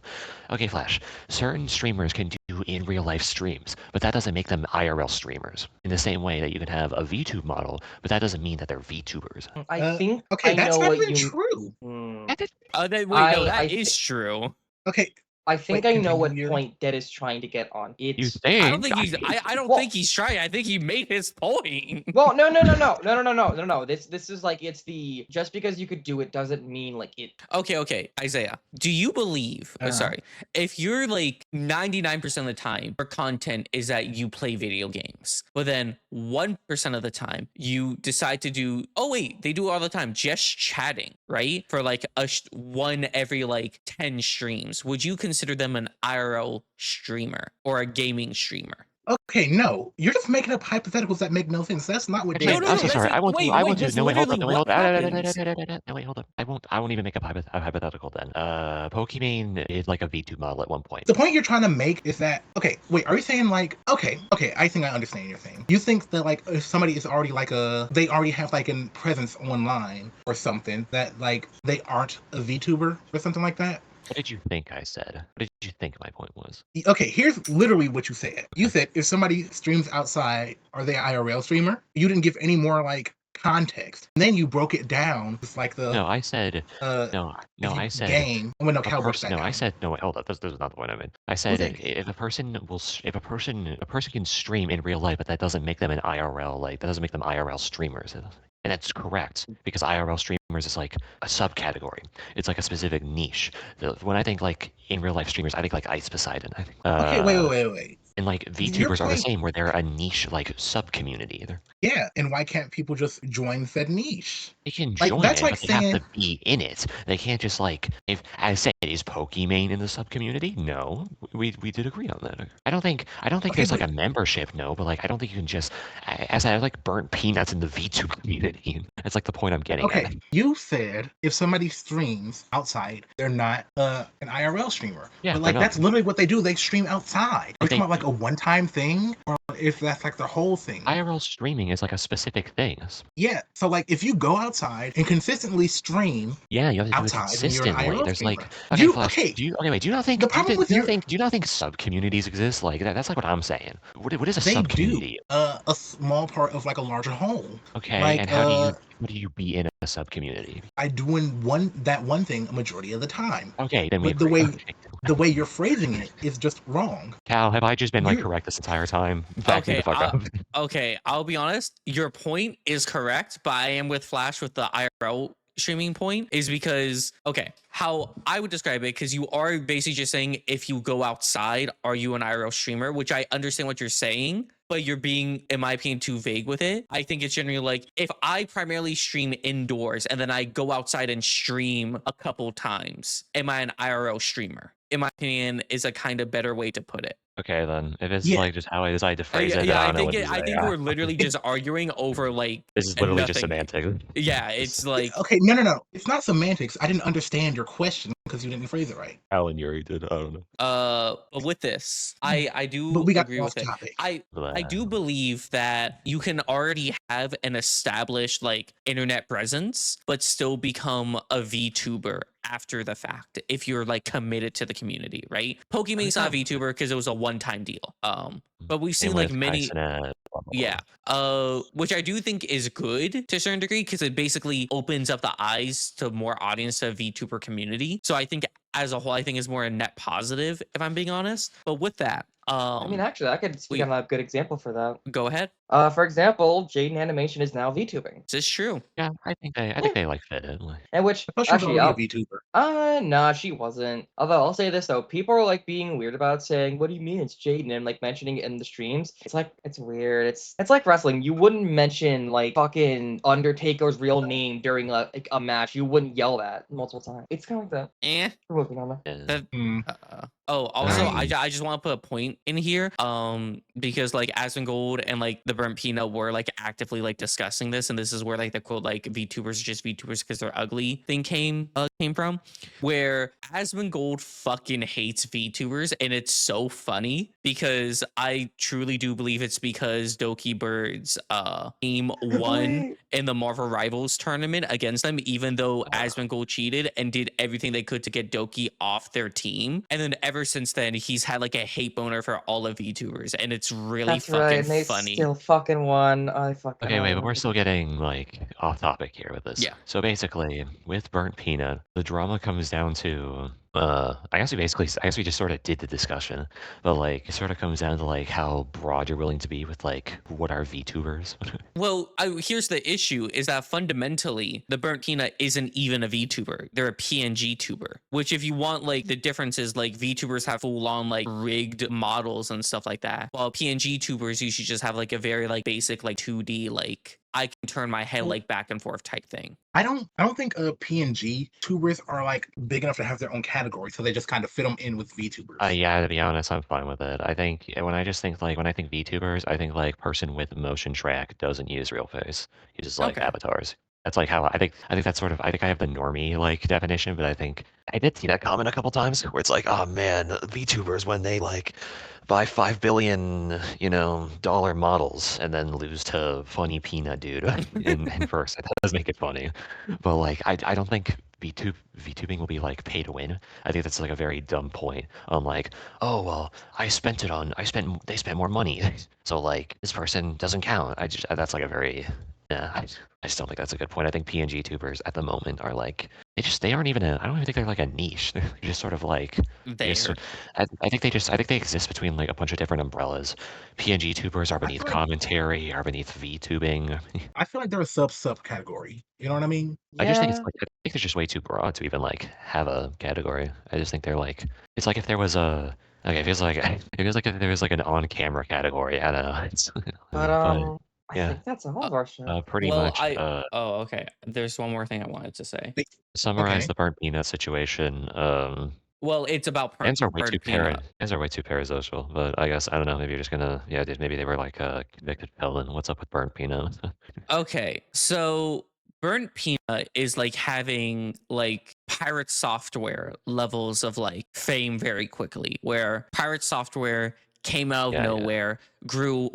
Okay, flash. Certain streamers can do in real life streams, but that doesn't make them IRL streamers. In the same way that you can have a VTube model, but that doesn't mean that they're VTubers. I think Okay, I that's know not what even you. true. Wait, no, that I is true. Okay, I think Wait, I know what continue, Yuri. point Dead is trying to get on. You It's think? I don't think he's. I don't Well- think he's trying. I think he made his point. well, no. This is like it's the just because you could do it doesn't mean like it. Okay, Isaiah. Do you believe? Sorry, if you're like 99% of the time, your content is that you play video games, but then 1% of the time you decide to do. Oh wait, they do it all the time. Just chatting, right? For like one every like 10 streams. Would you consider them an IRL streamer or a gaming streamer? Okay, no. You're just making up hypotheticals that make no sense. That's not what Actually, Dead no, I'm is. so that's sorry. like- I want wait, to. I wait, want to. that's No, wait, hold up. literally No, wait, hold what up. happens. No, wait, hold up. I won't even make up a hypothetical then. Pokimane did like a VTube model at one point. The point you're trying to make is that okay, wait, are you saying like okay, I think I understand your thing. You think that like if somebody is already like they already have like a presence online or something that like they aren't a VTuber or something like that? What did you think I said? What did you think my point was? Okay, here's literally what you said. You said if somebody streams outside, are they an IRL streamer? You didn't give any more like context. And then you broke it down. It's like the No, I said no. I said game. When a a cow person. No, I down. said no. Wait, hold up. This is not the point I meant. I said Okay. if a person can stream in real life, but that doesn't make them an IRL. Like that doesn't make them IRL streamers. And that's correct because IRL streamers is like a subcategory. It's like a specific niche. When I think like in real life streamers, I think like Ice Poseidon. I think. Okay, wait. And like Your VTubers are the point- same, where they're a niche like sub community. Yeah, and why can't people just join said niche? They can Like, join that's it, like but they have saying- to be in it. They can't just like if I said is Pokimane in the sub community? No, we did agree on that. I don't think Okay, there's like but- a membership. No, but like I don't think you can just as I like burnt peanuts in the VTube community. That's like the point I'm getting Okay, at. you said if somebody streams outside, they're not an IRL streamer. Yeah, but like they're that's not. literally what they do. They stream outside. Are you They- talking about like a one-time thing, or if that's like the whole thing? IRL streaming is like a specific thing. Yeah. So like if you go outside and consistently stream, Yeah, you have to do it Outside, and you're an consistently. IRL There's like streamer. Flash, Okay. Do you not think The problem with do you your- think do you not think sub communities exist? Like that's like what I'm saying. What is a they sub do community? a small part of like a larger whole. Okay, like, and how do you be in a sub community? I doing that one thing a majority of the time. Okay, then we But the agree. way- Okay. The way you're phrasing it is just wrong. Cal, have I just been like You- correct this entire time? Back me the fuck up. Okay, I'll be honest. Your point is correct, but I am with Flash with the IRL streaming point is because, okay, how I would describe it, because you are basically just saying if you go outside, are you an IRL streamer? Which I understand what you're saying, but you're being, in my opinion, too vague with it. I think it's generally like if I primarily stream indoors and then I go outside and stream a couple times, am I an IRL streamer? In my opinion, is a kind of better way to put it. Okay, then if it's Yeah. like just how I to phrase it, Yeah, I I don't know think what to say. I think we're literally just arguing over like This is literally just nothing. semantic. Yeah, it's like Okay, no. It's not semantics. I didn't understand your question because you didn't phrase it right. Alan Yuri did. I don't know. but with this, I do But we got agree off with it. topic. I do believe that you can already have an established like internet presence, but still become a VTuber after the fact if you're like committed to the community, right? Pokemon's not a VTuber because it was a one-time deal. But we've seen like many. Yeah. Which I do think is good to a certain degree because it basically opens up the eyes to more audience to the VTuber community. So I think as a whole, I think is more a net positive, if I'm being honest. But with that, I mean, actually, I could speak on a good example for that. Go ahead. For example, Jaden Animation is now VTubing. This is true. Yeah, I think they like fit in. Like, And which I thought she was actually, already a VTuber. nah, she wasn't. Although I'll say this though, people are like being weird about saying, "What do you mean it's Jaden?" and like mentioning it in the streams. It's like it's weird. It's like wrestling. You wouldn't mention like fucking Undertaker's real name during like a match. You wouldn't yell that multiple times. It's kind of like that. We're moving on. Also, I just want to put a point in here, because like Asmongold and like the Burnt Peanut were like actively like discussing this, and this is where like the quote like VTubers are just VTubers because they're ugly thing came from, where Asmongold fucking hates VTubers, and it's so funny because I truly do believe it's because Doki Bird's team won in the Marvel Rivals tournament against them, even though Asmongold cheated and did everything they could to get Doki off their team, and then ever since then he's had like a hate boner for all of VTubers, and it's really fucking they funny. Still fucking won. I fucking. okay, wait, but we're still getting like off topic here with this. Yeah. So basically, with Burnt Peanut, the drama comes down to I guess we just sort of did the discussion, but like it sort of comes down to like how broad you're willing to be with like what are VTubers. Well, here's the issue is that fundamentally the Burnt Peanut isn't even a VTuber. They're a PNG tuber, which if you want like the difference is like VTubers have full on like rigged models and stuff like that, while PNG tubers usually just have like a very like basic like 2D like I can turn my head like back and forth type thing. I don't think PNG tubers are like big enough to have their own category, so they just kind of fit them in with VTubers. Yeah, to be honest, I'm fine with it. I think when I think VTubers, I think like person with motion track doesn't use real face, uses like avatars. That's like how I think that's sort of I think I have the normie like definition, but I think I did see that comment a couple times where it's like, oh man, VTubers when they like buy $5 billion, dollar models and then lose to funny peanut dude in first. That does make it funny, but like I don't think VTubing will be like pay to win. I think that's like a very dumb point on like, oh well, they spent more money, so like this person doesn't count. That's like a very I just don't think that's a good point. I think PNG tubers at the moment are like they aren't even I don't even think they're like a niche. They're just sort of like I think they exist between like a bunch of different umbrellas. PNG tubers are beneath commentary, are beneath VTubing. I feel like they're a subcategory. You know what I mean? I just think I think they're just way too broad to even like have a category. I just think they're like it's like if there was a it feels like if there was like an on-camera category. I don't know. It's, I think that's all of our show. pretty much. Okay. There's one more thing I wanted to say. Summarize the Burnt Peanut situation. Well, it's about Ends are way too parasocial, but I guess I don't know. Maybe you're just gonna maybe they were like a convicted felon. What's up with Burnt Peanut? Okay, so Burnt Peanut is like having like Pirate Software levels of like fame very quickly, where Pirate Software came out of nowhere, grew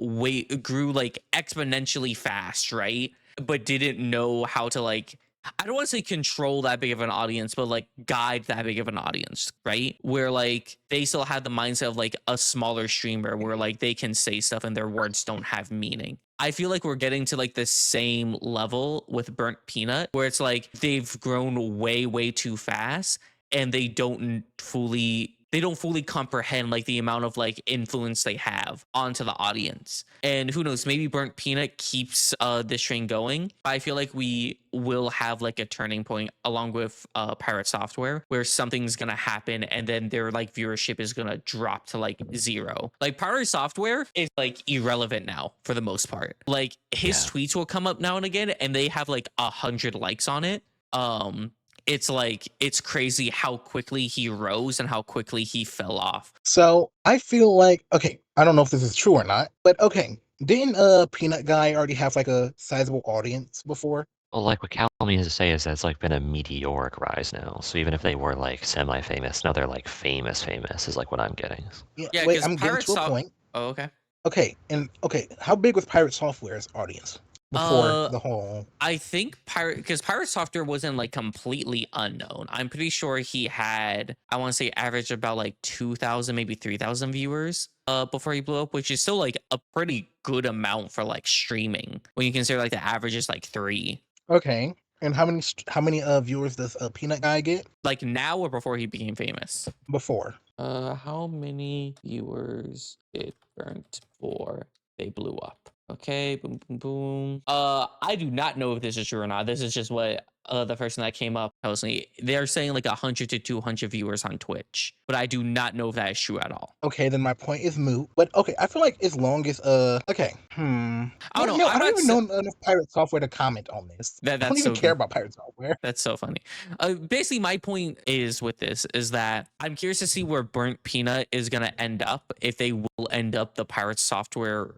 like exponentially fast, right? But didn't know how to like I don't want to say control that big of an audience, but like guide that big of an audience, right? Where like they still had the mindset of like a smaller streamer where like they can say stuff and their words don't have meaning. I feel like we're getting to like the same level with Burnt Peanut, where it's like they've grown way too fast and they don't fully they don't fully comprehend like the amount of like influence they have onto the audience. And who knows, maybe Burnt Peanut keeps this train going. I feel like we will have like a turning point along with Pirate Software where something's gonna happen and then their like viewership is gonna drop to like 0. Like Pirate Software is like irrelevant now for the most part. Like his tweets will come up now and again and they have like 100 likes on it. It's like, it's crazy how quickly he rose and how quickly he fell off. So I feel like, okay, I don't know if this is true or not, but okay, didn't Peanut Guy already have like a sizable audience before? Well, like what Cal means to say is that it's like been a meteoric rise now. So even if they were like semi-famous, now they're like famous is like what I'm getting. Yeah, wait, because I'm getting Pirate to a point. Oh, okay. Okay, how big was Pirate Software's audience before the whole? I think because Pirate Software wasn't like completely unknown. I'm pretty sure he had, I want to say, average about like 2,000, maybe 3,000 viewers before he blew up, which is still like a pretty good amount for like streaming when you consider like the average is like 3. Okay, and how many viewers does Peanut Guy get Like now or before he became famous? before? How many viewers did Burnt before they blew up? Okay, boom, boom, boom. I do not know if this is true or not. This is just what the person that came up tells me. They're saying like 100 to 200 viewers on Twitch, but I do not know if that is true at all. Okay, then my point is moot. But okay, I feel like as long as okay, I don't know. No, I don't even know enough Pirate Software to comment on this. I don't even care about Pirate Software. That's so funny. Basically, my point is with this is that I'm curious to see where Burnt Peanut is gonna end up. If they will end up the Pirate Software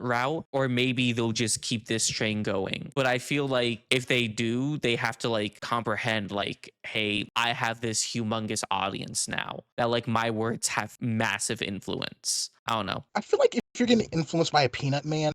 route, or maybe they'll just keep this train going. But I feel like if they do, they have to like comprehend like, hey, I have this humongous audience now that like my words have massive influence. I don't know. I feel like if you're getting influenced by a Peanut Man,